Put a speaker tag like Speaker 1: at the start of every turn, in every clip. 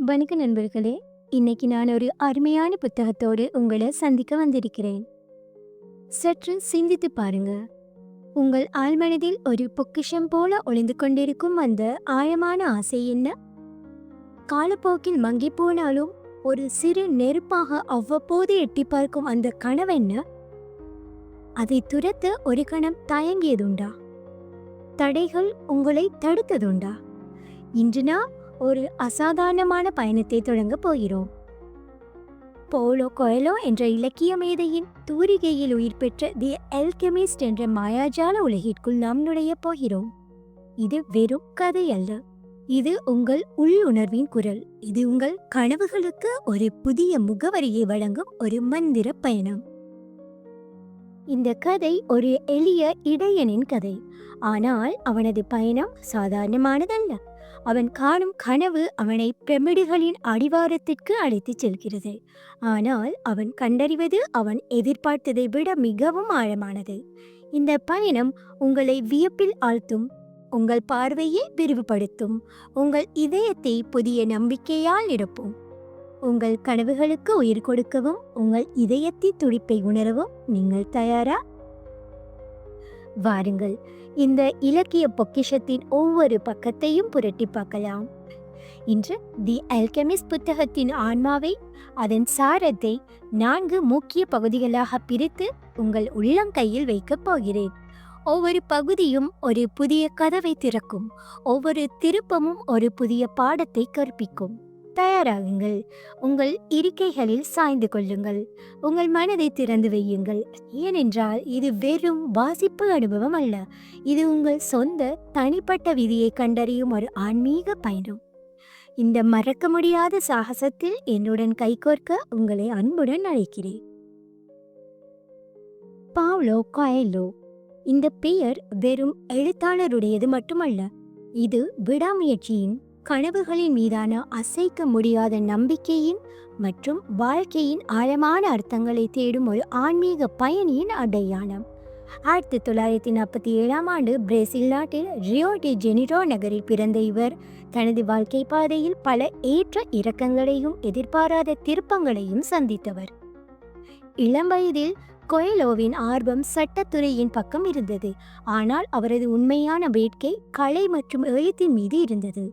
Speaker 1: வணக்க நண்பர்களே. இன்னைக்கு நான் ஒரு அருமையான புத்தகத்தோடு உங்களை சந்திக்க வந்திருக்கிறேன். சற்று சிந்தித்து பாருங்க. உங்கள் ஆழ்மனதில் ஒரு பொக்கிஷம் போல ஒளிந்து கொண்டிருக்கும் அந்த ஆழமான ஆசை என்ன? காலப்போக்கில் மங்கி போனாலும் ஒரு சிறு நெருப்பாக அவ்வப்போது எட்டி பார்க்கும் அந்த கனவென்ன? அதை துரத்த ஒரு கணம் தயங்கியதுண்டா? தடைகள் உங்களை தடுத்ததுண்டா? இன்று நான் ஒரு அசாதாரணமான பயணத்தை தொடங்க போகிறோம். போலோ கொயலோ என்ற இலக்கிய மேதையின் தூரிகையில் உயிர் பெற்ற தி அல்கெமிஸ்ட் என்ற மாயாஜால உலகிற்குள் நாம் நுழைய போகிறோம். இது வெறும் கதை அல்ல, இது உங்கள் உள்ளுணர்வின் குரல். இது உங்கள் கனவுகளுக்கு ஒரு புதிய முகவரியை வழங்கும் ஒரு மந்திர பயணம். இந்த கதை ஒரு எளிய இடையனின் கதை. ஆனால் அவனது பயணம் சாதாரணமானதல்ல. அவன் காணும் கனவு அவனை பிரமிடுகளின் அடிவாரத்திற்கு அழைத்துச் செல்கிறது. ஆனால் அவன் கண்டறிவது அவன் எதிர்பார்த்ததை விட மிகவும் ஆழமானது. இந்த பயணம் உங்களை வியப்பில் ஆழ்த்தும், உங்கள் பார்வையை விரிவுபடுத்தும், உங்கள் இதயத்தை புதிய நம்பிக்கையால் நிரப்பும். உங்கள் கனவுகளுக்கு உயிர் கொடுக்கவும் உங்கள் இதயத்தின் துடிப்பை உணரவும் நீங்கள் தயாரா? வாருங்கள், இந்த இலக்கிய பொக்கிஷத்தின் ஒவ்வொரு பக்கத்தையும் புரட்டி பார்க்கலாம். இன்று தி அல்கெமிஸ்ட் புத்தகத்தின் ஆன்மாவை, அதன் சாரத்தை 4 முக்கிய பகுதிகளாக பிரித்து உங்கள் உள்ளங்கையில் வைக்கப் போகிறேன். ஒவ்வொரு பகுதியும் ஒரு புதிய கதவை திறக்கும், ஒவ்வொரு திருப்பமும் ஒரு புதிய பாடத்தை கற்பிக்கும். தயாராகுங்கள். உங்கள் இருக்கைகளில் சாய்ந்து கொள்ளுங்கள். உங்கள் மனதை திறந்து வையுங்கள். ஏனென்றால் இது வெறும் வாசிப்பு அனுபவம் அல்ல, இது உங்கள் சொந்த தனிப்பட்ட விதியை கண்டறியும் ஒரு ஆன்மீக பயணம். இந்த மறக்க முடியாத சாகசத்தில் என்னுடன் கைகோர்க்க உங்களை அன்புடன் அழைக்கிறேன். பாவ்லோ கொயலோ. இந்த பெயர் வெறும் எழுத்தாளருடையது மட்டுமல்ல, இது விடாமுயற்சியின், கனவுகளின் மீதான அசைக்க முடியாத நம்பிக்கையின் மற்றும் வாழ்க்கையின் ஆழமான அர்த்தங்களை தேடும் ஒரு ஆன்மீக பயணியின் அடையாளம். 1947 பிரேசில் நாட்டில் ரியோ டி ஜெனிரோ நகரில் பிறந்த இவர் தனது வாழ்க்கை பாதையில் பல ஏற்ற இறக்கங்களையும் எதிர்பாராத திருப்பங்களையும் சந்தித்தவர். இளம் வயதில் கொயலோவின் ஆர்வம் சட்டத்துறையின் பக்கம் இருந்தது. ஆனால் அவரது உண்மையான வேட்கை கலை மற்றும் எழுத்தின் மீது இருந்தது.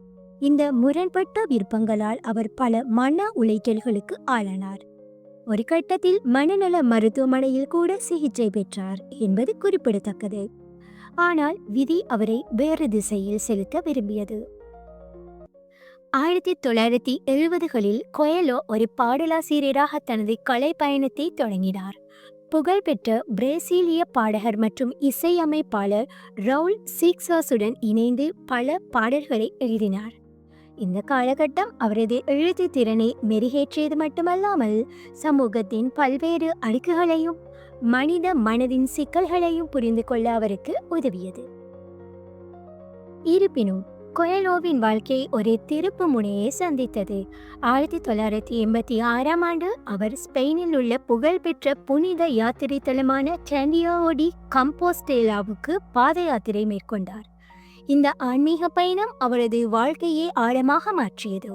Speaker 1: இந்த முரண்பட்ட விருப்பங்களால் அவர் பல மன உளைச்சல்களுக்கு ஆளானார். ஒரு கட்டத்தில் மனநல மருத்துவமனையில் கூட சிகிச்சை பெற்றார் என்பது குறிப்பிடத்தக்கது. ஆனால் விதி அவரை வேறு திசையில் செலுத்த விரும்பியது. 1970களில் கொயலோ ஒரு பாடலாசிரியராக தனது கலை பயணத்தை தொடங்கினார். புகழ்பெற்ற பிரேசிலிய பாடகர் மற்றும் இசையமைப்பாளர் ரவுல் சீக்ஸாஸுடன் இணைந்து பல பாடல்களை எழுதினார். இந்த காலகட்டம் அவரது எழுத்து திறனை மெருகேற்றியது மட்டுமல்லாமல் சமூகத்தின் பல்வேறு அடுக்குகளையும் மனித மனதின் சிக்கல்களையும் புரிந்து கொள்ள அவருக்கு உதவியது. இருப்பினும் கொயலோவின் வாழ்க்கை ஒரு திருப்பு முனையை சந்தித்தது. 1986 அவர் ஸ்பெயினில் உள்ள புகழ்பெற்ற புனித யாத்திரை தலமான சாண்டியாகோ டி கம்போஸ்டேலாவுக்கு பாத யாத்திரை மேற்கொண்டார். இந்த ஆன்மீக பயணம் அவரது வாழ்க்கையை ஆழமாக மாற்றியது.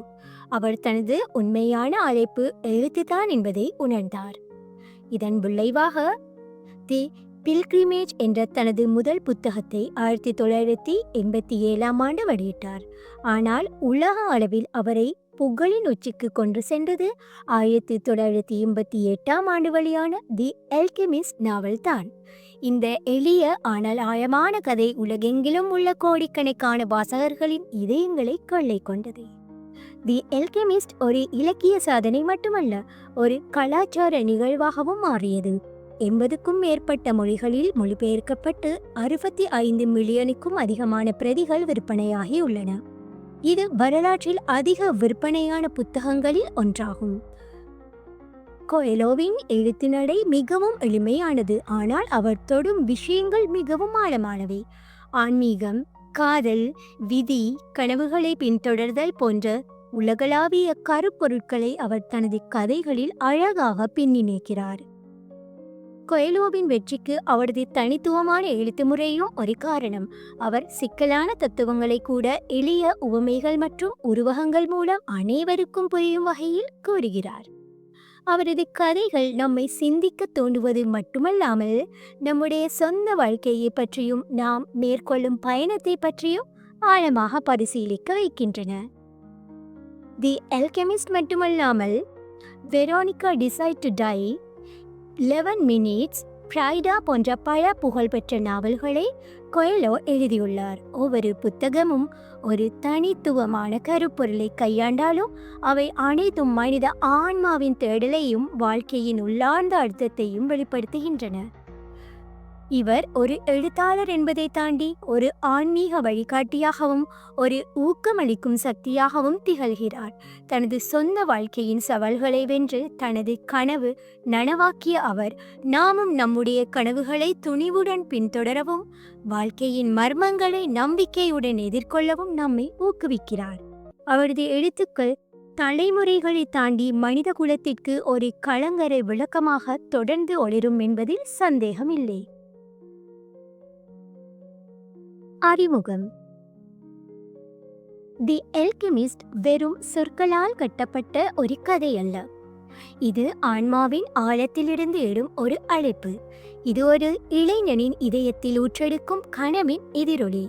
Speaker 1: அவர் தனது உண்மையான அழைப்பு எழுத்துதான் என்பதை உணர்ந்தார். இதன் விளைவாக தி பில்கிரிமேஜ் என்ற தனது முதல் புத்தகத்தை 1987 வெளியிட்டார். ஆனால் உலக அளவில் அவரை புகழின் உச்சிக்கு கொண்டு சென்றது 1988 வெளியான தி அல்கெமிஸ்ட் நாவல் தான். இந்த எளிய ஆனால் ஆழமான கதை உலகெங்கிலும் உள்ள கோடிக்கணக்கான வாசகர்களின் இதயங்களை கொள்ளை கொண்டது. தி அல்கெமிஸ்ட் ஒரு இலக்கிய சாதனை மட்டுமல்ல, ஒரு கலாச்சார நிகழ்வாகவும் மாறியது. 80க்கும் மேற்பட்ட மொழிகளில் மொழிபெயர்க்கப்பட்டு 65 மில்லியனுக்கும் அதிகமான பிரதிகள் விற்பனையாகி உள்ளன. இது வரலாற்றில் அதிக விற்பனையான புத்தகங்களில் ஒன்றாகும். கொயலோவின் எழுத்து நடை மிகவும் எளிமையானது, ஆனால் அவர் தொடும் விஷயங்கள் மிகவும் ஆழமானவை. ஆன்மீகம், காதல், விதி, கனவுகளை பின்தொடர்தல் போன்ற உலகளாவிய கருப்பொருட்களை அவர் தனது கதைகளில் அழகாக பின்னிணைக்கிறார். கொயலோவின் வெற்றிக்கு அவரது தனித்துவமான எழுத்து முறையும் ஒரு காரணம். அவர் சிக்கலான தத்துவங்களை கூட எளிய உவமைகள் மற்றும் உருவகங்கள் மூலம் அனைவருக்கும் புரியும் வகையில் கூறுகிறார். அவரது கதைகள் நம்மை சிந்திக்க தூண்டுவது மட்டுமல்லாமல் நம்முடைய சொந்த வாழ்க்கையை பற்றியும் நாம் மேற்கொள்ளும் பயணத்தை பற்றியும் ஆழமாக பரிசீலிக்க வைக்கின்றன. தி அல்கெமிஸ்ட் மட்டுமல்லாமல் Veronika decides to die, 11 minutes, Brida போன்ற பல புகழ்பெற்ற நாவல்களை கொயலோ எழுதியுள்ளார். ஒவ்வொரு புத்தகமும் ஒரு தனித்துவமான கருப்பொருளை கையாண்டாலும் அவை அனைத்தும் மனித ஆன்மாவின் தேடலையும் வாழ்க்கையின் உள்ளார்ந்த அர்த்தத்தையும் வெளிப்படுத்துகின்றன. இவர் ஒரு எழுத்தாளர் என்பதை தாண்டி ஒரு ஆன்மீக வழிகாட்டியாகவும் ஒரு ஊக்கமளிக்கும் சக்தியாகவும் திகழ்கிறார். தனது சொந்த வாழ்க்கையின் சவால்களை வென்று தனது கனவு நனவாக்கிய அவர் நாமும் நம்முடைய கனவுகளை துணிவுடன் பின்தொடரவும் வாழ்க்கையின் மர்மங்களை நம்பிக்கையுடன் எதிர்கொள்ளவும் நம்மை ஊக்குவிக்கிறார். அவரது எழுத்துக்கள் தலைமுறைகளை தாண்டி மனித குலத்திற்கு ஒரு கலங்கரை விளக்கமாக தொடர்ந்து ஒளிரும் என்பதில் சந்தேகமில்லை. அறிமுகம். தி அல்கெமிஸ்ட் வெறும் சொற்களால் கட்டப்பட்ட ஒரு கதை அல்ல. இது ஆன்மாவின் ஆழத்திலிருந்து எழும் ஒரு அழைப்பு. இது ஒரு இளைஞனின் இதயத்தில் ஊற்றெடுக்கும் கனவின் எதிரொலி.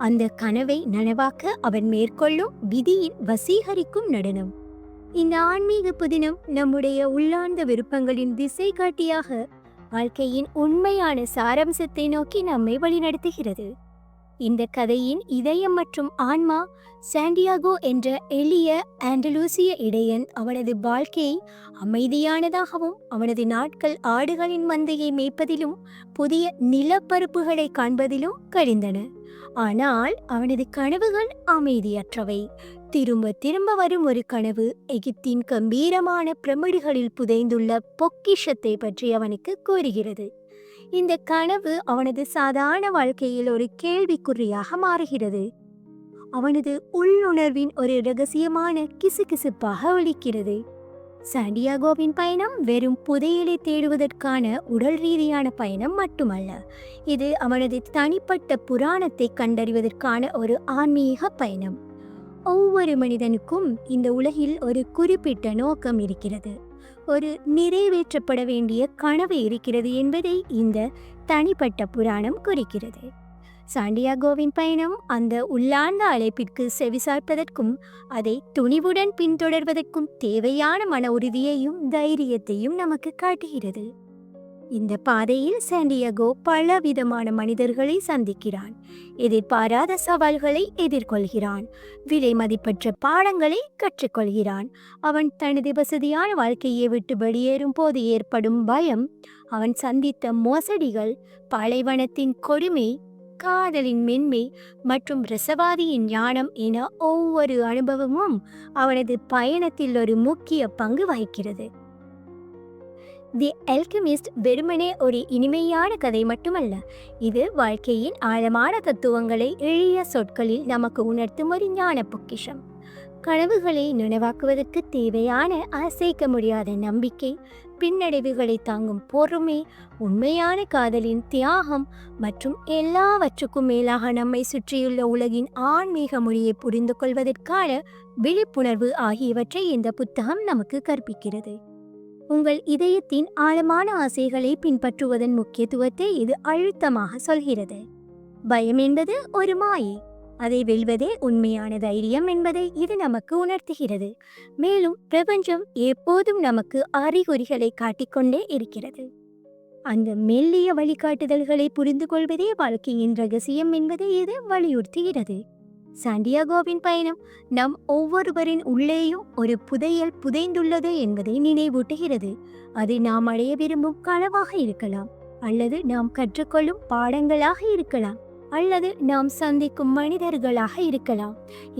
Speaker 1: அந்த கனவை நனவாக்க அவன் மேற்கொள்ளும் விதியின் வசீகரிக்கும் நடனம். இந்த ஆன்மீக புதினம் நம்முடைய உள்ளார்ந்த விருப்பங்களின் திசை காட்டியாக வாழ்க்கையின் உண்மையான சாராம்சத்தை நோக்கி நம்மை வழிநடத்துகிறது. இந்த கதையின் இதயம் மற்றும் ஆன்மா சாண்டியாகோ என்ற எளிய ஆண்டலூசிய இடையன். அவனது வாழ்க்கை அமைதியானதாகவும் அவனது நாட்கள் ஆடுகளின் மந்தையை மேய்ப்பதிலும் புதிய நிலப்பரப்புகளை காண்பதிலும் கழிந்தன. ஆனால் அவனது கனவுகள் அமைதியற்றவை. திரும்ப திரும்ப வரும் ஒரு கனவு எகிப்தின் கம்பீரமான பிரமிடுகளில் புதைந்துள்ள பொக்கிஷத்தை பற்றி அவனுக்கு கூறுகிறது. இந்த கனவு அவனது சாதாரண வாழ்க்கையில் ஒரு கேள்விக்குறியாக மாறுகிறது. அவனது உள்ளுணர்வின் ஒரு இரகசியமான கிசுகிசுப்பாக ஒலிக்கிறது. சாண்டியாகோவின் பயணம் வெறும் புதையலை தேடுவதற்கான உடல் ரீதியான பயணம் மட்டுமல்ல, இது அவனது தனிப்பட்ட புராணத்தை கண்டறிவதற்கான ஒரு ஆன்மீக பயணம். ஒவ்வொரு மனிதனுக்கும் இந்த உலகில் ஒரு குறிப்பிட்ட நோக்கம் இருக்கிறது, ஒரு நிறைவேற்றப்பட வேண்டிய கனவு இருக்கிறது என்பதை இந்த தனிப்பட்ட புராணம் குறிக்கிறது. சாண்டியாகோவின் பயணம் அந்த உள்ளார்ந்த அழைப்பிற்கு செவிசாய்ப்பதற்கும் அதை துணிவுடன் பின்தொடர்வதற்கும் தேவையான மன உறுதியையும் தைரியத்தையும் நமக்கு காட்டுகிறது. இந்த பாதையில் சாண்டியாகோ பலவிதமான மனிதர்களை சந்திக்கிறான், எதிர்பாராத சவால்களை எதிர்கொள்கிறான், விலை மதிப்பற்ற பாடங்களை கற்றுக்கொள்கிறான். அவன் தனது வசதியான வாழ்க்கையை விட்டு வெளியேறும் போது ஏற்படும் பயம், அவன் சந்தித்த மோசடிகள், பாலைவனத்தின் கொடுமை, காதலின் மென்மை மற்றும் ரசவாதியின் ஞானம் என ஒவ்வொரு அனுபவமும் அவனது பயணத்தில் ஒரு முக்கிய பங்கு வகிக்கிறது. தி அல்கெமிஸ்ட் வெறுமனே ஒரு இனிமையான கதை மட்டுமல்ல, இது வாழ்க்கையின் ஆழமான தத்துவங்களை எளிய சொற்களில் நமக்கு உணர்த்தும் ஒரு ஞான பொக்கிஷம். கனவுகளை நினைவாக்குவதற்கு தேவையான அசைக்க முடியாத நம்பிக்கை, பின்னடைவுகளை தாங்கும் பொறுமை, உண்மையான காதலின் தியாகம் மற்றும் எல்லாவற்றுக்கும் மேலாக நம்மை சுற்றியுள்ள உலகின் ஆன்மீக மொழியை புரிந்து கொள்வதற்கான விழிப்புணர்வு ஆகியவற்றை இந்த புத்தகம் நமக்கு கற்பிக்கிறது. உங்கள் இதயத்தின் ஆழமான ஆசைகளை பின்பற்றுவதன் முக்கியத்துவத்தை இது அழுத்தமாக சொல்கிறது. பயம் என்பது ஒரு மாயை, அதை வெல்வதே உண்மையான தைரியம் என்பதை இது நமக்கு உணர்த்துகிறது. மேலும் பிரபஞ்சம் எப்போதும் நமக்கு அறிகுறிகளை காட்டிக்கொண்டே இருக்கிறது. அந்த மெல்லிய வழிகாட்டுதல்களை புரிந்து கொள்வதே வாழ்க்கையின் ரகசியம் என்பதை இது வலியுறுத்துகிறது. சாண்டியாகோவின் பயணம் நம் ஒவ்வொருவரின் உள்ளேயும் ஒரு புதையல் புதைந்துள்ளது என்பதை நினைவூட்டுகிறது. அது நாம் அடைய விரும்பும் கனவாக இருக்கலாம், அல்லது நாம் கற்றுக்கொள்ளும் பாடங்களாக இருக்கலாம், அல்லது நாம் சந்திக்கும் மனிதர்களாக இருக்கலாம்.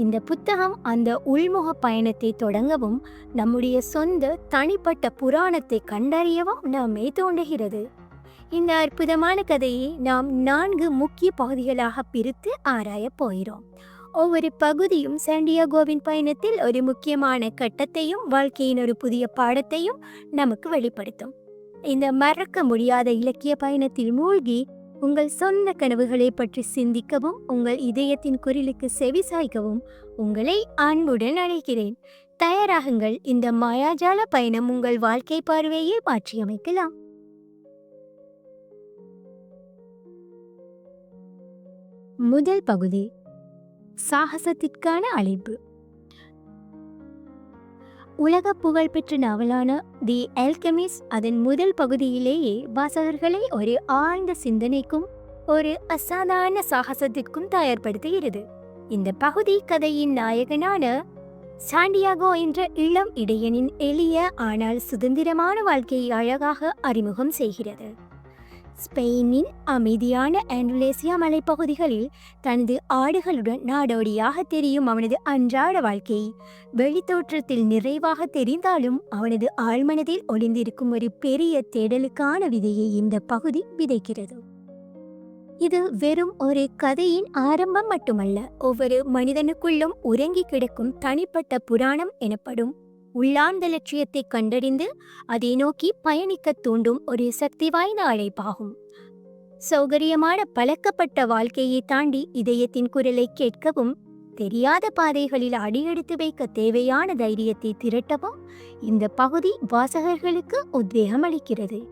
Speaker 1: இந்த புத்தகம் அந்த உள்முக பயணத்தை தொடங்கவும் நம்முடைய சொந்த தனிப்பட்ட புராணத்தை கண்டறியவும் நம்மை தூண்டுகிறது. இந்த அற்புதமான கதையை நாம் 4 முக்கிய பகுதிகளாக பிரித்து ஆராயப் போகிறோம். ஒவ்வொரு பகுதியும் சாண்டியாகோவின் பயணத்தில் ஒரு முக்கியமான கட்டத்தையும் வாழ்க்கையின் ஒரு புதிய பாடத்தையும் நமக்கு வெளிப்படுத்தும். இந்த மறக்க முடியாத இலக்கிய பயணத்தில் மூழ்கி உங்கள் சொந்த கனவுகளை பற்றி சிந்திக்கவும் உங்கள் இதயத்தின் குரலுக்கு செவிசாய்க்கவும் உங்களை அன்புடன் அழைக்கிறேன். தயாராகுங்கள். இந்த மாயாஜால பயணம் உங்கள் வாழ்க்கை பார்வையை மாற்றியமைக்கலாம். முதல் பகுதி, சாகசத்திற்கான அழைப்பு. உலக புகழ்பெற்ற நாவலான தி அல்கெமிஸ்ட் அதன் முதல் பகுதியிலேயே வாசகர்களை ஒரு ஆழ்ந்த சிந்தனைக்கும் ஒரு அசாதாரண சாகசத்திற்கும் தயார்படுத்துகிறது. இந்த பகுதி கதையின் நாயகனான சாண்டியாகோ என்ற இளம் இடையனின் எளிய ஆனால் சுதந்திரமான வாழ்க்கையை அழகாக அறிமுகம் செய்கிறது. ஸ்பெயினின் அமைதியான ஆண்டலேசியா மலைப்பகுதிகளில் தனது ஆடுகளுடன் நாடோடியாக தெரியும் அவனது அன்றாட வாழ்க்கை வெளித்தோற்றத்தில் நிறைவாக தெரிந்தாலும் அவனது ஆழ்மனதில் ஒளிந்திருக்கும் ஒரு பெரிய தேடலுக்கான விதையை இந்த பகுதி விதைக்கிறது. இது வெறும் ஒரு கதையின் ஆரம்பம் மட்டுமல்ல, ஒவ்வொரு மனிதனுக்குள்ளும் உறங்கி கிடக்கும் தனிப்பட்ட புராணம் எனப்படும் உள்ளார்ந்த லட்சியத்தை கண்டறிந்து அதை நோக்கி பயணிக்க தூண்டும் ஒரு சக்தி வாய்ந்த அழைப்பாகும். சௌகரியமான பழக்கப்பட்ட வாழ்க்கையை தாண்டி இதயத்தின் குரலை கேட்கவும், தெரியாத பாதைகளில் அடியெடுத்து வைக்க தேவையான தைரியத்தை திரட்டவும் இந்த பகுதி வாசகர்களுக்கு உத்வேகம் அளிக்கிறது.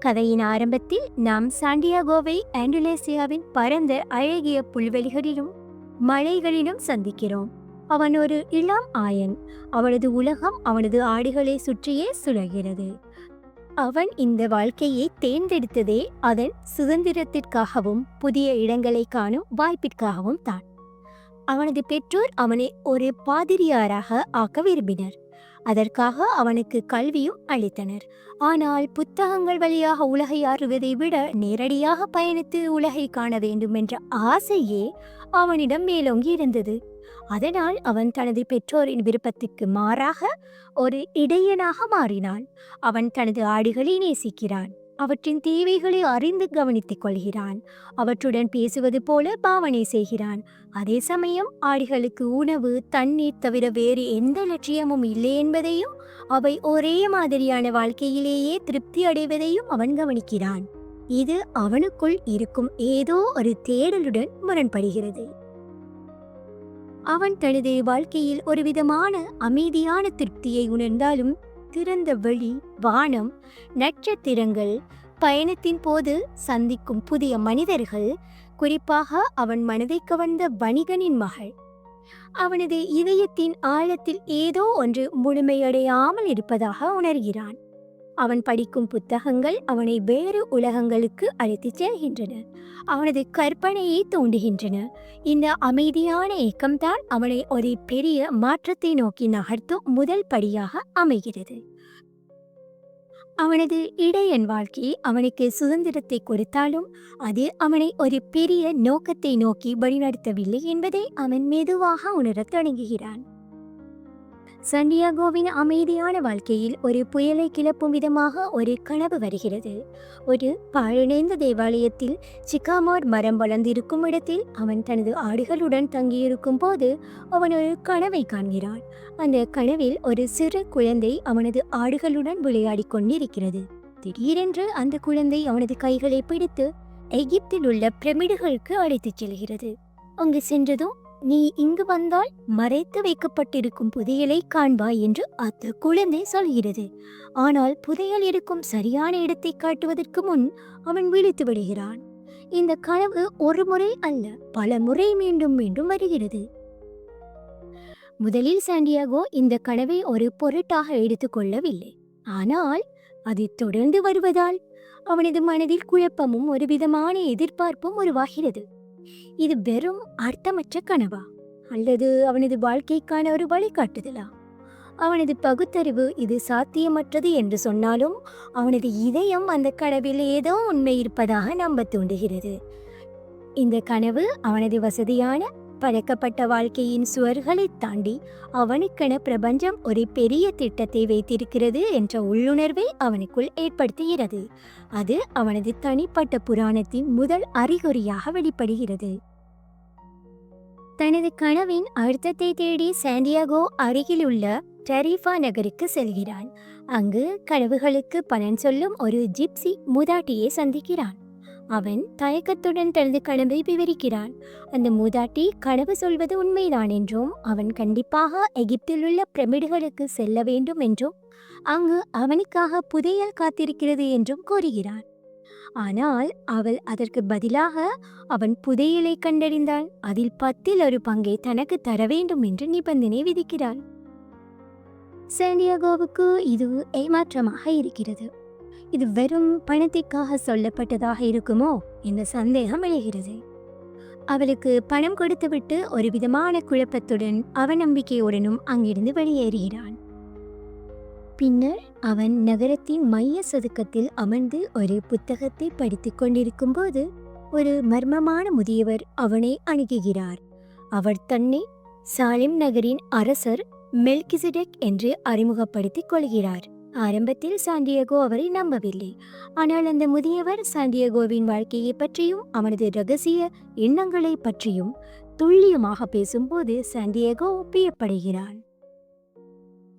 Speaker 1: கதையின் ஆரம்பத்தில் நாம் சாண்டியாகோவை ஆண்டலேசியாவின் பரந்த அழகிய புல்வெளிகளிலும் மலைகளிலும் சந்திக்கிறோம். அவன் ஒரு இளம் ஆயன். அவனது உலகம் அவனது ஆடுகளை சுற்றியே சுழல்கிறது. அவன் இந்த வாழ்க்கையை தேர்ந்தெடுத்ததே அதன் சுதந்திரத்திற்காகவும் புதிய இடங்களை காணும் வாய்ப்பிற்காகவும் தான். அவனது பெற்றோர் அவனை ஒரு பாதிரியாராக ஆக்க விரும்பினர். அதற்காக அவனுக்கு கல்வியும் அளித்தனர். ஆனால் புத்தகங்கள் வழியாக உலகை அறிவதை விட நேரடியாக பயணித்து உலகை காண வேண்டும் என்ற ஆசையே அவனிடம் மேலோங்கி இருந்தது. அதனால் அவன் தனது பெற்றோரின் விருப்பத்துக்கு மாறாக ஒரு இடையனாக மாறினான். அவன் தனது ஆடுகளை நேசிக்கிறான். அவற்றின் தேவைகளை அறிந்து கவனித்துக் கொள்கிறான். அவற்றுடன் பேசுவது போல பாவனை செய்கிறான். அதே சமயம் ஆடுகளுக்கு உணவு, தண்ணீர் தவிர வேறு எந்த லட்சியமும் இல்லை என்பதையும், அவை ஒரே மாதிரியான வாழ்க்கையிலேயே திருப்தி அடைவதையும் அவன் கவனிக்கிறான். இது அவனுக்குள் இருக்கும் ஏதோ ஒரு தேடலுடன் முரண்படுகிறது. அவன் தனது வாழ்க்கையில் ஒரு விதமான அமைதியான திருப்தியை உணர்ந்தாலும், திறந்த வெளி, வானம், நட்சத்திரங்கள், பயணத்தின் போது சந்திக்கும் புதிய மனிதர்கள், குறிப்பாக அவன் மனதை கவர்ந்த வணிகனின் மகள், அவனது இதயத்தின் ஆழத்தில் ஏதோ ஒன்று முழுமையடையாமல் இருப்பதாக உணர்கிறான். அவன் படிக்கும் புத்தகங்கள் அவனை வேறு உலகங்களுக்கு அழைத்துச் செல்கின்றன. அவனது கற்பனையை தூண்டுகின்றன. இந்த அமைதியான ஏக்கம்தான் அவனை ஒரு பெரிய மாற்றத்தை நோக்கி நகர்த்தும் முதல் படியாக அமைகிறது. அவனது இடையன் வாழ்க்கை அவனுக்கு சுதந்திரத்தை கொடுத்தாலும் அது அவனை ஒரு பெரிய நோக்கத்தை நோக்கி வழிநடத்தவில்லை என்பதை அவன் மெதுவாக உணரத் தொடங்குகிறான். சாண்டியாகோவின் அமைதியான வாழ்க்கையில் ஒரு புயலை கிளப்பும் விதமாக ஒரு கனவு வருகிறது. ஒரு பாழடைந்த தேவாலயத்தில் சிக்காமோர் மரம் வளர்ந்திருக்கும் இடத்தில் அவன் தனது ஆடுகளுடன் தங்கியிருக்கும் போது அவன் ஒரு கனவை காண்கிறான். அந்த கனவில் ஒரு சிறு குழந்தை அவனது ஆடுகளுடன் விளையாடி கொண்டிருக்கிறது. திடீரென்று அந்த குழந்தை அவனது கைகளை பிடித்து எகிப்தில் உள்ள பிரமிடுகளுக்கு அழைத்துச் செல்கிறது. அங்கு சென்றதும், நீ இங்கு வந்தால் மறைத்து வைக்கப்பட்டிருக்கும் புதையலை காண்பாய் என்று அந்த குழந்தை சொல்கிறது. ஆனால் புதையல் இருக்கும் சரியான இடத்தை காட்டுவதற்கு முன் அவன் விழித்து விடுகிறான். இந்த கனவு ஒரு முறை அல்ல, பல முறை மீண்டும் மீண்டும் வருகிறது. முதலில் சாண்டியாகோ இந்த கனவை ஒரு பொருட்டாக எடுத்துக்கொள்ளவில்லை. ஆனால் அது தொடர்ந்து வருவதால் அவனது மனதில் குழப்பமும் ஒரு விதமான எதிர்பார்ப்பும் உருவாகிறது. இது வெறும் அர்த்தமற்ற கனவா, அல்லது அவனது வாழ்க்கைக்கான ஒரு வழிகாட்டுதலா? அவனது பகுத்தறிவு இது சாத்தியமற்றது என்று சொன்னாலும் அவனது இதயம் அந்த கனவில் ஏதோ உண்மை இருப்பதாக நம்ப தூண்டுகிறது. இந்த கனவு அவனது வசதியான பழக்கப்பட்ட வாழ்க்கையின் சுவர்களை தாண்டி அவனுக்கென பிரபஞ்சம் ஒரு பெரிய திட்டத்தை வைத்திருக்கிறது என்ற உள்ளுணர்வை அவனுக்குள் ஏற்படுத்துகிறது. அது அவனது தனிப்பட்ட புராணத்தின் முதல் அறிகுறியாக வெளிப்படுகிறது. தனது கனவின் அர்த்தத்தை தேடி சாண்டியாகோ அருகிலுள்ள டெரிஃபா நகருக்கு செல்கிறான். அங்கு கனவுகளுக்கு பலன் சொல்லும் ஒரு ஜிப்சி மூதாட்டியை சந்திக்கிறான். அவன் தயக்கத்துடன் தனது கனவை விவரிக்கிறான். அந்த மூதாட்டி கனவு சொல்வது உண்மைதான் என்றும் அவன் கண்டிப்பாக எகிப்தில் உள்ள பிரமிடுகளுக்கு செல்ல வேண்டும் என்றும் அங்கு அவனுக்காக புதையல் காத்திருக்கிறது என்றும் கூறுகிறான். ஆனால் அவள் அதற்கு பதிலாக அவன் புதையலை கண்டறிந்தால் அதில் 10ல் 1 பங்கை தனக்கு தர வேண்டும் என்று நிபந்தனை விதிக்கிறாள். சாண்டியாகோவுக்கு இது ஏமாற்றமாக இருக்கிறது. இது வெறும் பணத்திற்காக சொல்லப்பட்டதாக இருக்குமோ என்ற சந்தேகம் எழுகிறது. அவளுக்கு பணம் கொடுத்துவிட்டு ஒரு விதமான குழப்பத்துடன் அவநம்பிக்கையுடனும் அங்கிருந்து வெளியேறுகிறான். பின்னர் அவன் நகரத்தின் மைய சதுக்கத்தில் அமர்ந்து ஒரு புத்தகத்தை படித்துக் கொண்டிருக்கும் போது ஒரு மர்மமான முதியவர் அவனை அணுகுகிறார். அவர் தன்னை சாலிம் நகரின் அரசர் மெல்கிசெடெக் என்று அறிமுகப்படுத்திக் கொள்கிறார். ஆரம்பத்தில் சாண்டியாகோ அவரை நம்பவில்லை. ஆனால் அந்த முதியவர் சாண்டியாகோவின் வாழ்க்கையை பற்றியும் அவனது இரகசிய எண்ணங்களை பற்றியும் துல்லியமாக பேசும்போது சாண்டியாகோ வியப்படைகிறான்.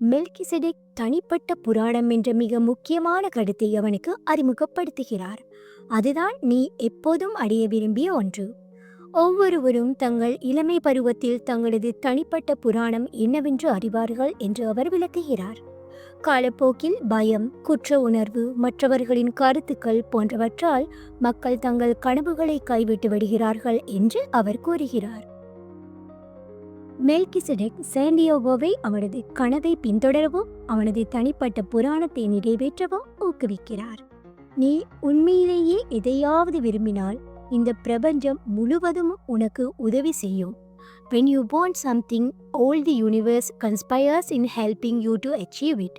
Speaker 1: மெல்கிசெடெக் தனிப்பட்ட புராணம் என்ற மிக முக்கியமான கருத்தை அவனுக்கு அறிமுகப்படுத்துகிறார். அதுதான் நீ எப்போதும் அடைய விரும்பிய ஒன்று. ஒவ்வொருவரும் தங்கள் இளமை பருவத்தில் தங்களது தனிப்பட்ட புராணம் என்னவென்று அறிவார்கள் என்று அவர் விளக்குகிறார். காலப்போக்கில் பயம், குற்ற உணர்வு, மற்றவர்களின் கருத்துக்கள் போன்றவற்றால் மக்கள் தங்கள் கனவுகளை கைவிட்டு விடுகிறார்கள் என்று அவர் கூறுகிறார். மெல்கிசெடெக் சாண்டியாகோவை அவனது கனவை பின்தொடரவும் அவனது தனிப்பட்ட புராணத்தை நிறைவேற்றவும் ஊக்குவிக்கிறார். நீ உண்மையிலேயே எதையாவது விரும்பினால் இந்த பிரபஞ்சம் முழுவதும் உனக்கு உதவி செய்யும். When you want something, all the universe conspires in helping you to achieve it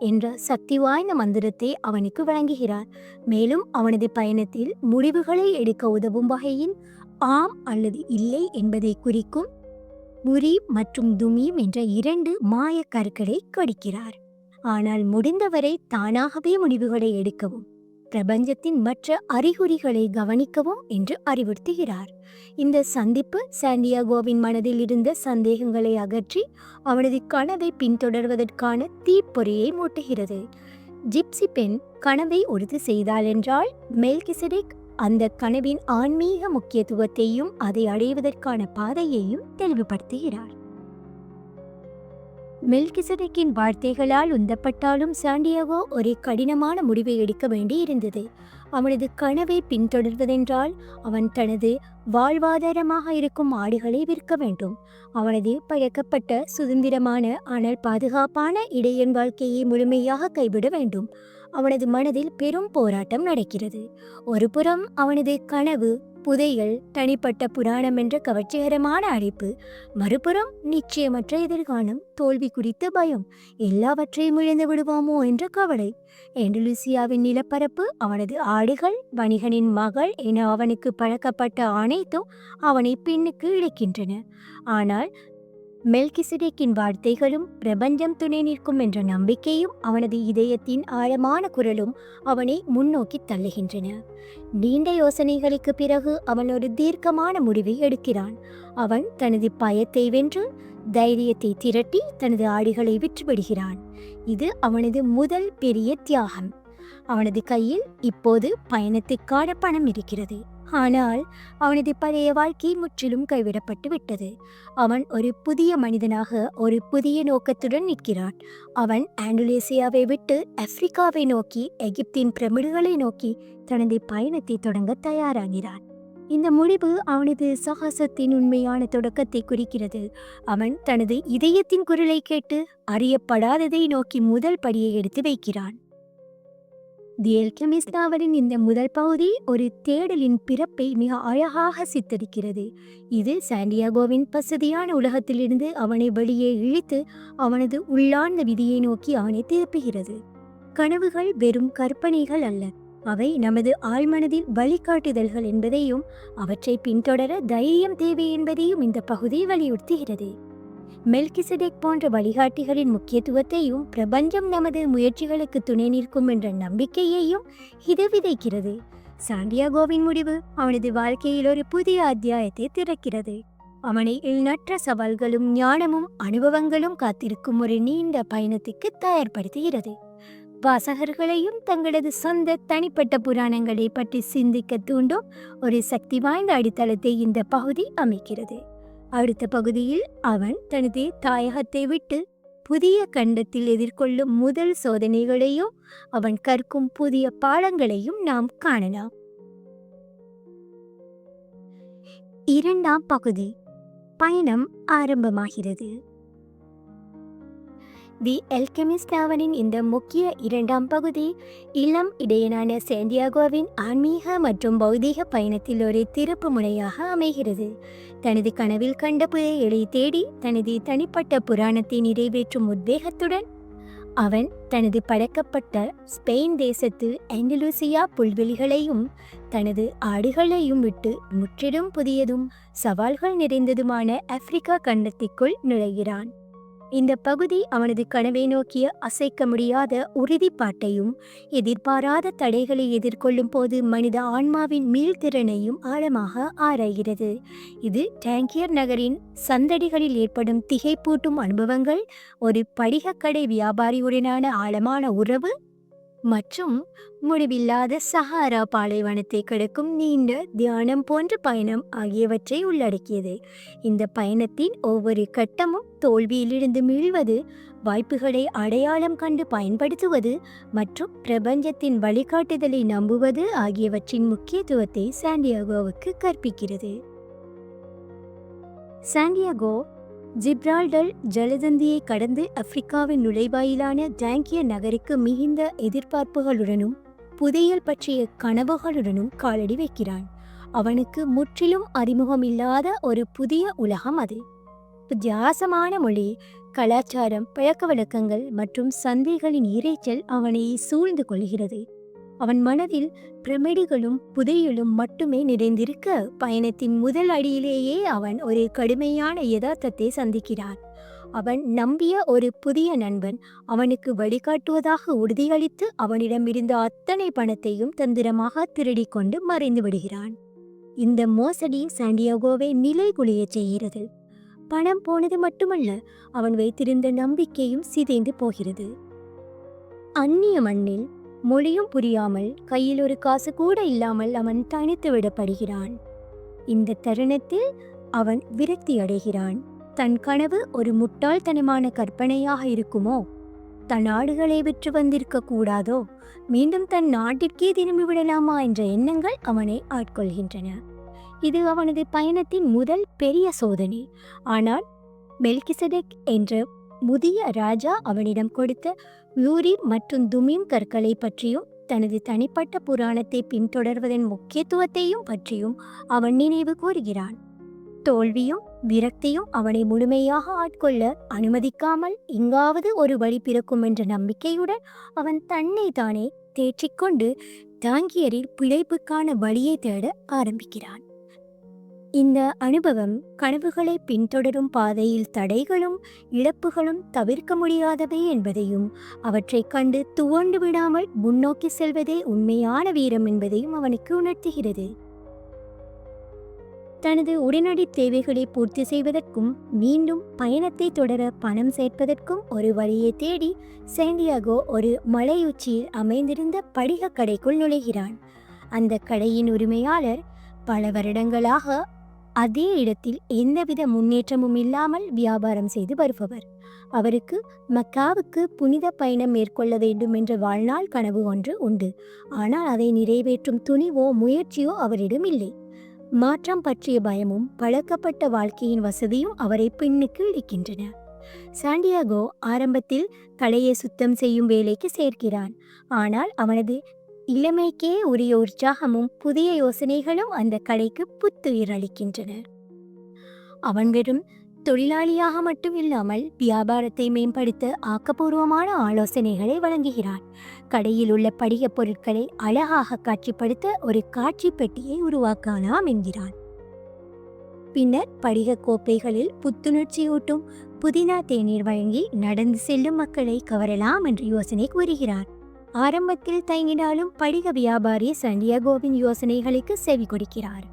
Speaker 1: என்ற சக்தி வாய்ந்த மந்திரத்தை அவனுக்கு வழங்குகிறார். மேலும் அவனது பயணத்தில் முடிவுகளை எடுக்க உதவும் வகையில் ஆம் அல்லது இல்லை என்பதை குறிக்கும் முரி மற்றும் துமீம் என்ற 2 மாய கற்களை கொடுக்கிறார். ஆனால் முடிந்தவரை தானாகவே முடிவுகளை எடுக்கவும் பிரபஞ்சத்தின் மற்ற அறிகுறிகளை கவனிக்கவும் என்று அறிவுறுத்துகிறார். இந்த சந்திப்பு சாண்டியாகோவின் மனதில் இருந்த சந்தேகங்களை அகற்றி அவனது கனவை பின்தொடர்வதற்கான தீப்பொறியை மூட்டுகிறது. ஜிப்சி பெண் கனவை உறுதி செய்தாள் என்றால் மெல்கிசெடெக் அந்த கனவின் ஆன்மீக முக்கியத்துவத்தையும் அதை அடைவதற்கான பாதையையும் தெளிவுபடுத்துகிறார். மெல்கிசெடெக்கின் வார்த்தைகளால் உந்தப்பட்டாலும் சாண்டியாகோ ஒரு கடினமான முடிவை எடுக்க வேண்டியிருந்தது. அவனது கனவை பின்தொடர்வதென்றால் அவன் தனது வாழ்வாதாரமாக இருக்கும் ஆடுகளை விற்க வேண்டும். அவனது பழக்கப்பட்ட சுதந்திரமான ஆனால் பாதுகாப்பான இடையன் வாழ்க்கையை முழுமையாக கைவிட வேண்டும். அவனது மனதில் பெரும் போராட்டம் நடக்கிறது. ஒரு புறம் அவனது கனவு, புதையல், தனிப்பட்ட புராணம் என்ற கவர்ச்சிகரமான அழைப்பு, மறுபுறம் நிச்சயமற்ற எதிர்காலம், தோல்வி குறித்த பயம், எல்லாவற்றையும் இழந்து விடுவோமோ என்ற கவலை. ஆண்டலூசியாவின் நிலப்பரப்பு, அவனது ஆடுகள், வணிகனின் மகள் என அவனுக்கு பழக்கப்பட்ட அனைத்தும் அவனை பின்னுக்கு இழுக்கின்றன. ஆனால் மெல்கிசெடெக்கின் வார்த்தைகளும் பிரபஞ்சம் துணை நிற்கும் என்ற நம்பிக்கையும் அவனது இதயத்தின் ஆழமான குரலும் அவனை முன்னோக்கி தள்ளுகின்றன. நீண்ட யோசனைகளுக்கு பிறகு அவன் ஒரு தீர்க்கமான முடிவை எடுக்கிறான். அவன் தனது பயத்தை வென்று தைரியத்தை திரட்டி தனது ஆடுகளை விற்றுவிடுகிறான். இது அவனது முதல் பெரிய தியாகம். அவனது கையில் இப்போது பயணத்துக்கான பணம் இருக்கிறது. ஆனால் அவனது பழைய வாழ்க்கை முற்றிலும் கைவிடப்பட்டு விட்டது. அவன் ஒரு புதிய மனிதனாக ஒரு புதிய நோக்கத்துடன் நிற்கிறான். அவன் ஆண்டலூசியாவை விட்டு ஆப்பிரிக்காவை நோக்கி, எகிப்தின் பிரமிடுகளை நோக்கி தனது பயணத்தை தொடங்க தயாராகிறான். இந்த முடிவு அவனது சாகசத்தின் உண்மையான தொடக்கத்தை குறிக்கிறது. அவன் தனது இதயத்தின் குரலை கேட்டு அறியப்படாததை நோக்கி முதல் படியை எடுத்து வைக்கிறான். தி அல்கெமிஸ்ட் நாவலின் இந்த முதல் பகுதி ஒரு தேடலின் பிறப்பை மிக அழகாக சித்தரிக்கிறது. இது சாண்டியாகோவின் வசதியான உலகத்திலிருந்து அவனை வெளியே இழுத்து அவனது உள்ளார்ந்த விதியை நோக்கி அவனை திருப்புகிறது. கனவுகள் வெறும் கற்பனைகள் அல்ல, அவை நமது ஆழ்மனதில் வழிகாட்டுதல்கள் என்பதையும் அவற்றை பின்தொடர தைரியம் தேவை என்பதையும் இந்த பகுதி வலியுறுத்துகிறது. மெல்கிசெடெக் போன்ற வழிகாட்டிகளின் முக்கியத்துவத்தையும் பிரபஞ்சம் நமது முயற்சிகளுக்கு துணை நிற்கும் என்ற நம்பிக்கையையும் இது விதைக்கிறது. சாண்டியாகோவின் முடிவு அவனது வாழ்க்கையில் ஒரு புதிய அத்தியாயத்தை திறக்கிறது. அவனை எண்ணற்ற சவால்களும் ஞானமும் அனுபவங்களும் காத்திருக்கும் ஒரு நீண்ட பயணத்துக்கு தயார்படுத்துகிறது. வாசகர்களையும் தங்களது சொந்த தனிப்பட்ட புராணங்களை பற்றி சிந்திக்க தூண்டும் ஒரு சக்தி வாய்ந்த அடித்தளத்தை இந்த பகுதி அமைக்கிறது. அடுத்த பகுதியில் அவன் தனது தாயகத்தை விட்டு புதிய கண்டத்தில் எதிர்கொள்ளும் முதல் சோதனைகளையும் அவன் கற்கும் புதிய பாடங்களையும் நாம் காணலாம். இரண்டாம் பகுதி, பயணம் ஆரம்பமாகிறது. தி அல்கெமிஸ்ட் நாவலின் இந்த முக்கிய இரண்டாம் பகுதி இளம் இடையனான சாண்டியாகோவின் ஆன்மீக மற்றும் பௌதீக பயணத்தில் ஒரு திருப்பு முனையாக அமைகிறது. தனது கனவில் கண்ட புதையலை தேடி தனது தனிப்பட்ட புராணத்தை நிறைவேற்றும் உத்வேகத்துடன் அவன் தனது பழக்கப்பட்ட ஸ்பெயின் தேசத்து ஆண்டலூசியா புல்வெளிகளையும் தனது ஆடுகளையும் விட்டு முற்றிலும் புதியதும் சவால்கள் நிறைந்ததுமான ஆப்பிரிக்கா கண்டத்திற்குள் நுழைகிறான். இந்த பகுதி அவனது கனவை நோக்கிய அசைக்க முடியாத உறுதிப்பாட்டையும் எதிர்பாராத தடைகளை எதிர்கொள்ளும் போது மனித ஆன்மாவின் மீள்திறனையும் ஆழமாக ஆராய்கிறது. இது டாங்கியர் நகரின் சந்தடிகளில் ஏற்படும் திகைப்பூட்டும் அனுபவங்கள், ஒரு படிகக்கடை வியாபாரியுடனான ஆழமான உறவு மற்றும் முடிவில்லாத சஹாரா பாலைவனத்தை கடக்கும் நீண்ட தியானம் போன்ற பயணம் ஆகியவற்றை உள்ளடக்கியது. இந்த பயணத்தின் ஒவ்வொரு கட்டமும் தோல்வியிலிருந்து மீள்வது, வாய்ப்புகளை அடையாளம் கண்டு பயன்படுத்துவது மற்றும் பிரபஞ்சத்தின் வழிகாட்டுதலை நம்புவது ஆகியவற்றின் முக்கியத்துவத்தை சாண்டியாகோவுக்கு கற்பிக்கிறது. சாண்டியாகோ ஜிப்ரால்டர் ஜலசந்தியை கடந்து ஆப்பிரிக்காவின் நுழைவாயிலான டாங்கியர் நகருக்கு மிகுந்த எதிர்பார்ப்புகளுடனும் புதையல் பற்றிய கனவுகளுடனும் காலடி வைக்கிறான். அவனுக்கு முற்றிலும் அறிமுகமில்லாத ஒரு புதிய உலகம் அது. வித்தியாசமான மொழி, கலாச்சாரம், பழக்க வழக்கங்கள் மற்றும் சந்தைகளின் இரைச்சல் அவனை சூழ்ந்து கொள்கிறது. அவன் மனதில் பிரமிடுகளும் புதையலும் மட்டுமே நிறைந்திருக்க, பயணத்தின் முதல் அடியிலேயே அவன் ஒரு கடுமையான யதார்த்தத்தை சந்திக்கிறான். அவன் நம்பிய ஒரு புதிய நண்பன் அவனுக்கு வழிகாட்டுவதாக உறுதியளித்து அவனிடமிருந்த அத்தனை பணத்தையும் தந்திரமாக திருடி கொண்டு மறைந்து விடுகிறான். இந்த மோசடி சாண்டியாகோவை நிலைகுலைய செய்கிறது. பணம் போனது மட்டுமல்ல, அவன் வைத்திருந்த நம்பிக்கையும் சிதைந்து போகிறது. அந்நிய மண்ணில் மொழியும் புரியாமல், கையில் ஒரு காசு கூட இல்லாமல் அவன் தனித்து விடப்படுகிறான். இந்த தருணத்தில் அவன் விரக்தி அடைகிறான். தன் கனவு ஒரு முட்டாள்தனமான கற்பனையாக இருக்குமோ? தன் ஆடுகளை விற்று வந்திருக்க கூடாதோ? மீண்டும் தன் நாட்டிற்கே திரும்பி விடலாமா என்ற எண்ணங்கள் அவனை ஆட்கொள்கின்றன. இது அவனது பயணத்தின் முதல் பெரிய சோதனை. ஆனால் மெல்கிசெதேக் என்ற முதிய ராஜா அவனிடம் கொடுத்த யூரி மற்றும் துமீம் கற்களை பற்றியும் தனது தனிப்பட்ட புராணத்தை பின்தொடர்வதன் முக்கியத்துவத்தையும் பற்றியும் அவன் நினைவு கூறுகிறான். தோல்வியும் விரக்தியும் அவனை முழுமையாக ஆட்கொள்ள அனுமதிக்காமல் எங்காவது ஒரு வழி பிறக்கும் என்ற நம்பிக்கையுடன் அவன் தன்னை தானே தேற்றிக்கொண்டு டாங்கியரில் பிழைப்புக்கான வழியை தேட ஆரம்பிக்கிறான். இந்த அனுபவம் கனவுகளை பின்தொடரும் பாதையில் தடைகளும் இழப்புகளும் தவிர்க்க முடியாதவை என்பதையும், அவற்றை கண்டு துவண்டு விடாமல் முன்னோக்கி செல்வதே உண்மையான வீரம் என்பதையும் அவனுக்கு உணர்த்துகிறது. தனது உடனடி தேவைகளை பூர்த்தி செய்வதற்கும் மீண்டும் பயணத்தை தொடர பணம் சேர்ப்பதற்கும் ஒரு வழியை தேடி சாண்டியாகோ ஒரு மலையுச்சியில் அமைந்திருந்த படிக கடைக்குள் நுழைகிறான். அந்த கடையின் உரிமையாளர் பல வருடங்களாக அதே இடத்தில் எந்தவித முன்னேற்றமும் இல்லாமல் வியாபாரம் செய்து வருபவர். அவருக்கு மக்காவுக்கு புனித பயணம் மேற்கொள்ள வேண்டும் என்ற வாழ்நாள் கனவு ஒன்று உண்டு. ஆனால் அதை நிறைவேற்றும் துணிவோ முயற்சியோ அவரிடம் இல்லை. மாற்றம் பற்றிய பயமும் பழக்கப்பட்ட வாழ்க்கையின் வசதியும் அவரை பின்னுக்கு இழுக்கின்றன. சாண்டியாகோ ஆரம்பத்தில் கடையை சுத்தம் செய்யும் வேலைக்கு சேர்க்கிறான். ஆனால் அவனது இளமைக்கே உரிய உற்சாகமும் புதிய யோசனைகளும் அந்த கடைக்கு புத்துயிர் அளிக்கின்றன. அவன் வெறும் தொழிலாளியாக மட்டும் இல்லாமல் வியாபாரத்தை மேம்படுத்த ஆக்கப்பூர்வமான ஆலோசனைகளை வழங்குகிறான். கடையில் உள்ள படிக பொருட்களை அழகாக காட்சிப்படுத்த ஒரு காட்சி பெட்டியை உருவாக்கலாம் என்கிறான். பின்னர் படிக கோப்பைகளில் புத்துணர்ச்சியூட்டும் புதினா தேநீர் வழங்கி நடந்து செல்லும் மக்களை கவரலாம் என்று யோசனை கூறுகிறார். ஆரம்பத்தில் தயங்கினாலும் படிக வியாபாரி சாண்டியாகோவின் யோசனைகளுக்கு செவி கொடுக்கிறார்.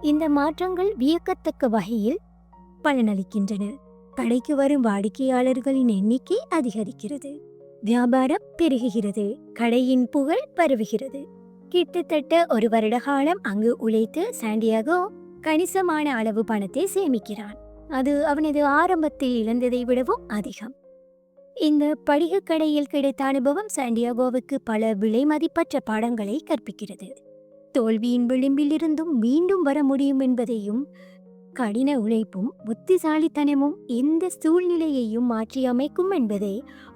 Speaker 1: இந்த மாற்றங்கள் வியக்கத்தக்க வகையில் பலனளிக்கின்றன. கடைக்கு வரும் வாடிக்கையாளர்களின் எண்ணிக்கை அதிகரிக்கிறது. வியாபாரம் பெருகுகிறது, கடையின் புகழ் பரவுகிறது. கிட்டத்தட்ட ஒரு வருட காலம் அங்கு உழைத்து சாண்டியாகோ கணிசமான அளவு பணத்தை சேமிக்கிறான். அது அவனது ஆரம்பத்தில் இழந்ததை விடவும் அதிகம். இந்த படிக கடையில் கிடைத்த அனுபவம் சாண்டியாகோவுக்கு பல விலை மதிப்பற்ற பாடங்களை கற்பிக்கிறது. தோல்வியின் விளிம்பிலிருந்தும் மீண்டும் வர முடியும் என்பதையும், கடின உழைப்பும் புத்திசாலித்தனமும் எந்த சூழ்நிலையையும் மாற்றி அமைக்கும் என்பதை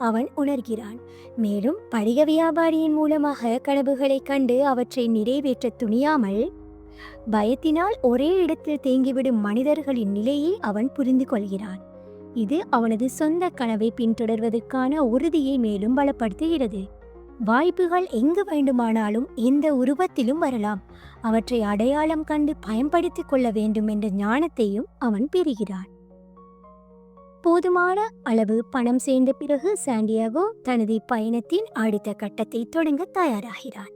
Speaker 1: அவன் உணர்கிறான். மேலும் படிக வியாபாரியின் மூலமாக கனவுகளை கண்டு அவற்றை நிறைவேற்ற துணியாமல் பயத்தினால் ஒரே இடத்தில் தேங்கிவிடும் மனிதர்களின் நிலையை அவன் புரிந்து கொள்கிறான். இது அவனது சொந்த கனவை பின்தொடர்வதற்கான உறுதியை மேலும் பலப்படுத்துகிறது. வாய்ப்புகள் எங்கு வேண்டுமானாலும் எந்த உருவத்திலும் வரலாம். அவற்றை அடையாளம் கண்டு பயன்படுத்திக் கொள்ள வேண்டும் என்ற ஞானத்தையும் அவன் பெறுகிறான். போதுமான அளவு பணம் சேர்ந்த பிறகு சாண்டியாகோ தனது பயணத்தின் அடுத்த கட்டத்தை தொடங்க தயாராகிறான்.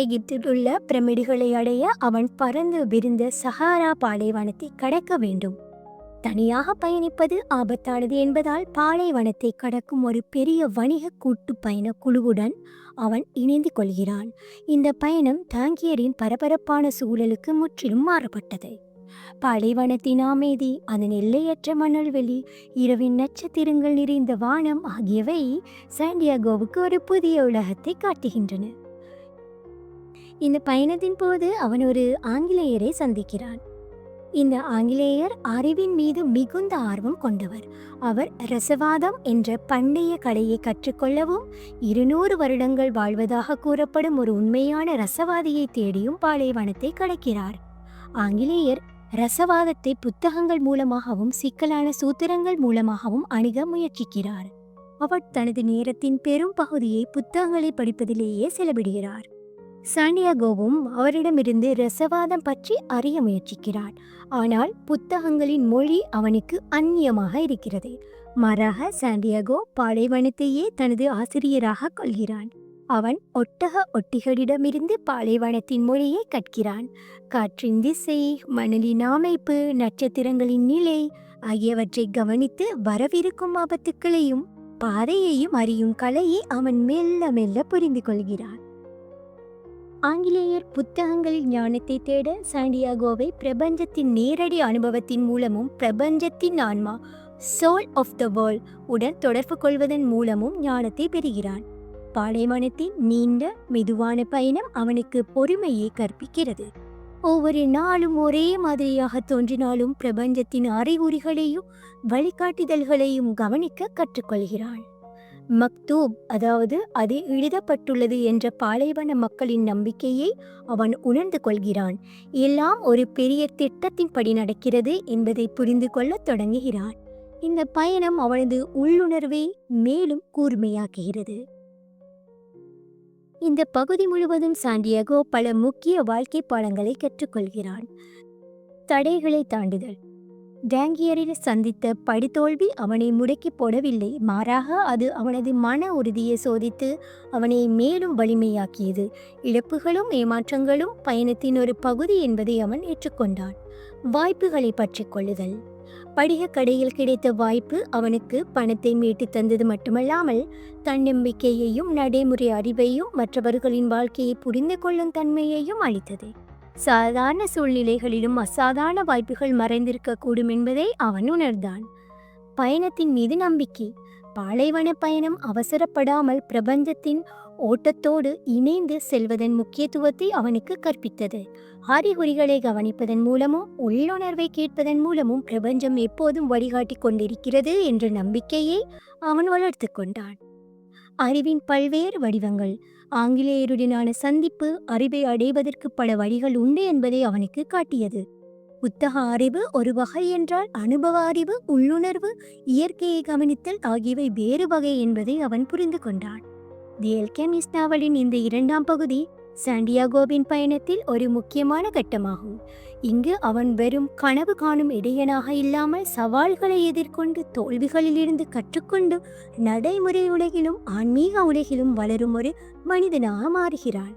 Speaker 1: எகிப்தில் உள்ள பிரமிடுகளை அடைய அவன் பறந்து விரிந்த சஹாரா பாலைவனத்தை கடக்க வேண்டும். தனியாக பயணிப்பது ஆபத்தானது என்பதால் பாலைவனத்தை கடக்கும் ஒரு பெரிய வணிக கூட்டு பயண குழுவுடன் அவன் இணைந்து கொள்கிறான். இந்த பயணம் தாங்கியரின் பரபரப்பான சூழலுக்கு முற்றிலும் மாறுபட்டது. பாலைவனத்தின் அமைதி, அதன் எல்லையற்ற மணல்வெளி, இரவின் நட்சத்திரங்கள் நிறைந்த வானம் ஆகியவை சாண்டியாகோவுக்கு ஒரு புதிய உலகத்தை காட்டுகின்றன. இந்த பயணத்தின் போது அவன் ஒரு ஆங்கிலேயரை சந்திக்கிறான். இந்த ஆங்கிலேயர் அறிவின் மீது மிகுந்த ஆர்வம் கொண்டவர். அவர் ரசவாதம் என்ற பண்டைய கலையை கற்றுக்கொள்ளவும் 200 வருடங்கள் வாழ்வதாக கூறப்படும் ஒரு உண்மையான ரசவாதியை தேடியும் பாலைவனத்தை கடக்கிறார். ஆங்கிலேயர் ரசவாதத்தை புத்தகங்கள் மூலமாகவும் சிக்கலான சூத்திரங்கள் மூலமாகவும் அணுக முயற்சிக்கிறார். அவர் தனது நேரத்தின் பெரும் பகுதியை புத்தகங்களை படிப்பதிலேயே செலவிடுகிறார். சாண்டியாகோவும் அவரிடமிருந்து ரசவாதம் பற்றி அறிய முயற்சிக்கிறான். ஆனால் புத்தகங்களின் மொழி அவனுக்கு அந்நியமாக இருக்கிறது. மாறாக சாண்டியாகோ பாலைவனத்தையே தனது ஆசிரியராக கொள்கிறான். அவன் ஒட்டக ஒட்டிகளிடமிருந்து பாலைவனத்தின் மொழியை கற்கிறான். காற்றின் திசை, மணலின் அமைப்பு, நட்சத்திரங்களின் நிலை ஆகியவற்றை கவனித்து வரவிருக்கும் ஆபத்துக்களையும் பாதையையும் அறியும் கலையை அவன் மெல்ல மெல்ல புரிந்து கொள்கிறான். ஆங்கிலேயர் புத்தகங்களில் ஞானத்தை தேட சாண்டியாகோவை பிரபஞ்சத்தின் நேரடி அனுபவத்தின் மூலமும் பிரபஞ்சத்தின் ஆன்மா, சோல் ஆஃப் த வேர்ல்ட் உடன் தொடர்பு கொள்வதன் மூலமும் ஞானத்தை பெறுகிறான். பாலைவனத்தின் நீண்ட மெதுவான பயணம் அவனுக்கு பொறுமையை கற்பிக்கிறது. ஒவ்வொரு நாளும் ஒரே மாதிரியாக தோன்றினாலும் பிரபஞ்சத்தின் அறிகுறிகளையும் வழிகாட்டுதல்களையும் கவனிக்க கற்றுக்கொள்கிறான். மக்தூப், அதாவது அது எழுதப்பட்டுள்ளது என்ற பாலைவன மக்களின் நம்பிக்கையை அவன் உணர்ந்து கொள்கிறான். எல்லாம் ஒரு பெரிய திட்டத்தின்படி நடக்கிறது என்பதை புரிந்து கொள்ள தொடங்குகிறான். இந்த பயணம் அவனது உள்ளுணர்வை மேலும் கூர்மையாக்குகிறது. இந்த பகுதி முழுவதும் சாண்டியாகோ பல முக்கிய வாழ்க்கை பாடங்களை கற்றுக்கொள்கிறான். தடைகளை தாண்டுதல். டாங்கியரில் சந்தித்த படித்தோல்வி அவனை முடக்கி போடவில்லை. மாறாக அது அவனது மன உறுதியை சோதித்து அவனை மேலும் வலிமையாக்கியது. இழப்புகளும் ஏமாற்றங்களும் பயணத்தின் ஒரு பகுதி என்பதை அவன் ஏற்றுக்கொண்டான். வாய்ப்புகளை பற்றி கொள்ளுதல். படிக கடையில் கிடைத்த வாய்ப்பு அவனுக்கு பணத்தை மீட்டு தந்தது மட்டுமல்லாமல் தன்னம்பிக்கையையும் நடைமுறை அறிவையும் மற்றவர்களின் வாழ்க்கையை புரிந்து கொள்ளும் தன்மையையும் அளித்தது. சாதாரண சூழ்நிலைகளிலும் அசாதாரண வாய்ப்புகள் மறைந்திருக்கக்கூடும் என்பதை அவன் உணர்ந்தான். பயணத்தின் மீது நம்பிக்கை. பாலைவன பயணம் அவசரப்படாமல் பிரபஞ்சத்தின் ஓட்டத்தோடு இணைந்து செல்வதன் முக்கியத்துவத்தை அவனுக்கு கற்பித்தது. அறிகுறிகளை கவனிப்பதன் மூலமும் உள்ளுணர்வை கேட்பதன் மூலமும் பிரபஞ்சம் எப்போதும் வழிகாட்டி கொண்டிருக்கிறது என்ற நம்பிக்கையை அவன் வளர்த்து கொண்டான். அறிவின் பல்வேறு வடிவங்கள். ஆங்கிலேயருடனான சந்திப்பு அறிவை அடைவதற்கு பல வழிகள் உண்டு என்பதை அவனுக்கு காட்டியது. புத்தக அறிவு ஒரு வகை என்றால் அனுபவ அறிவு, உள்ளுணர்வு, இயற்கையை கவனித்தல் ஆகியவை வேறு வகை என்பதை அவன் புரிந்து கொண்டான். தி அல்கெமிஸ்ட் நாவலின் இந்த 2ஆம் பகுதி சாண்டியாகோவின் பயணத்தில் ஒரு முக்கியமான கட்டமாகும். இங்கு அவன் வெறும் கனவு காணும் இடையனாக இல்லாமல் சவால்களை எதிர்கொண்டு தோல்விகளிலிருந்து கற்றுக்கொண்டு நடைமுறை உலகிலும் ஆன்மீக உலகிலும் வளரும் ஒரு மனிதனாக மாறுகிறான்.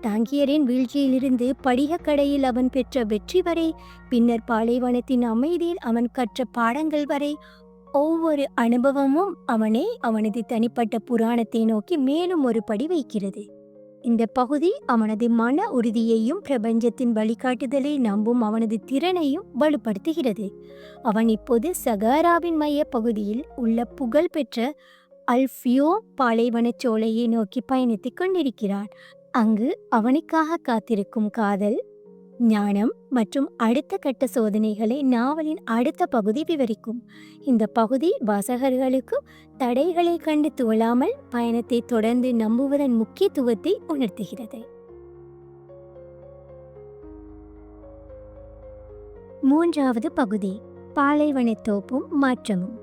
Speaker 1: டாங்கியரின் வீழ்ச்சியிலிருந்து படிக கடையில் அவன் பெற்ற வெற்றி வரை, பின்னர் பாலைவனத்தின் அமைதியில் அவன் கற்ற பாடங்கள் வரை, ஒவ்வொரு அனுபவமும் அவனை அவனது தனிப்பட்ட புராணத்தை நோக்கி மேலும் ஒரு படி வைக்கிறது. இந்த பகுதி அவனது மன உறுதியையும் பிரபஞ்சத்தின் வழிகாட்டுதலை நம்பும் அவனது திறனையும் வலுப்படுத்துகிறது. அவன் இப்போது சகாராவின் மைய பகுதியில் உள்ள புகழ்பெற்ற அல்ஃபியோ பாலைவனச் சோலையை நோக்கி பயணித்துக் கொண்டிருக்கிறான். அங்கு அவனுக்காக காத்திருக்கும் காதல், ஞானம் மற்றும் அடுத்த கட்ட சோதனைகளை நாவலின் அடுத்த பகுதி விவரிக்கும். இந்த பகுதி வாசகர்களுக்கு தடைகளை கண்டு துவளாமல் பயணத்தை தொடர்ந்து நம்புவதன் முக்கியத்துவத்தை உணர்த்துகிறது. 3வது பகுதி, பாலைவனத்தோப்பும் மாற்றமும்.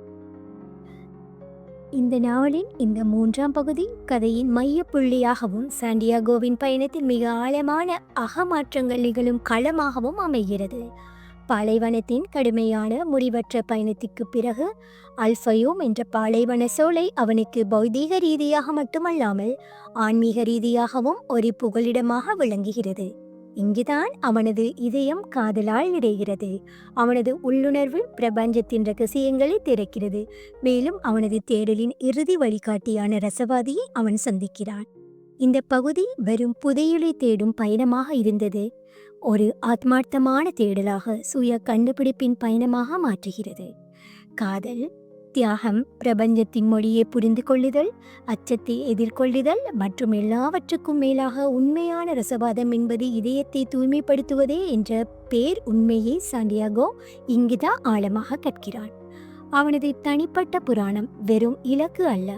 Speaker 1: இந்த நாவலின் இந்த 3ஆம் பகுதி கதையின் மைய புள்ளியாகவும் சாண்டியாகோவின் பயணத்தில் மிக ஆழமான அகமாற்றங்கள் நிகழும் களமாகவும் அமைகிறது. பாலைவனத்தின் கடுமையான முடிவற்ற பயணத்திற்கு பிறகு அல்ஃபயோம் என்ற பாலைவன சோலை அவனுக்கு பௌதீக ரீதியாக மட்டுமல்லாமல் ஆன்மீக ரீதியாகவும் ஒரு புகலிடமாக விளங்குகிறது. இங்குதான் அவனது இதயம் காதலால் நிறைகிறது. அவனது உள்ளுணர்வு பிரபஞ்சத்தின் ரகசியங்களை திறக்கிறது. மேலும் அவனது தேடலின் இறுதி வழிகாட்டியான ரசவாதியை அவன் சந்திக்கிறான். இந்த பகுதி வெறும் புதையுளை தேடும் பயணமாக இருந்தது ஒரு ஆத்மார்த்தமான தேடலாக சுய கண்டுபிடிப்பின் பயணமாக மாற்றுகிறது. காதல், தியாகம், பிரபஞ்சத்தின் மொழியை புரிந்து கொள்ளுதல், அச்சத்தை எதிர்கொள்ளுதல் மற்றும் எல்லாவற்றுக்கும் மேலாக உண்மையான ரசவாதம் என்பது இதயத்தை தூய்மைப்படுத்துவதே என்ற பேர் உண்மையை சாண்டியாகோ இங்குதான் ஆழமாக கற்கிறான். அவனது தனிப்பட்ட புராணம் வெறும் இலக்கு அல்ல,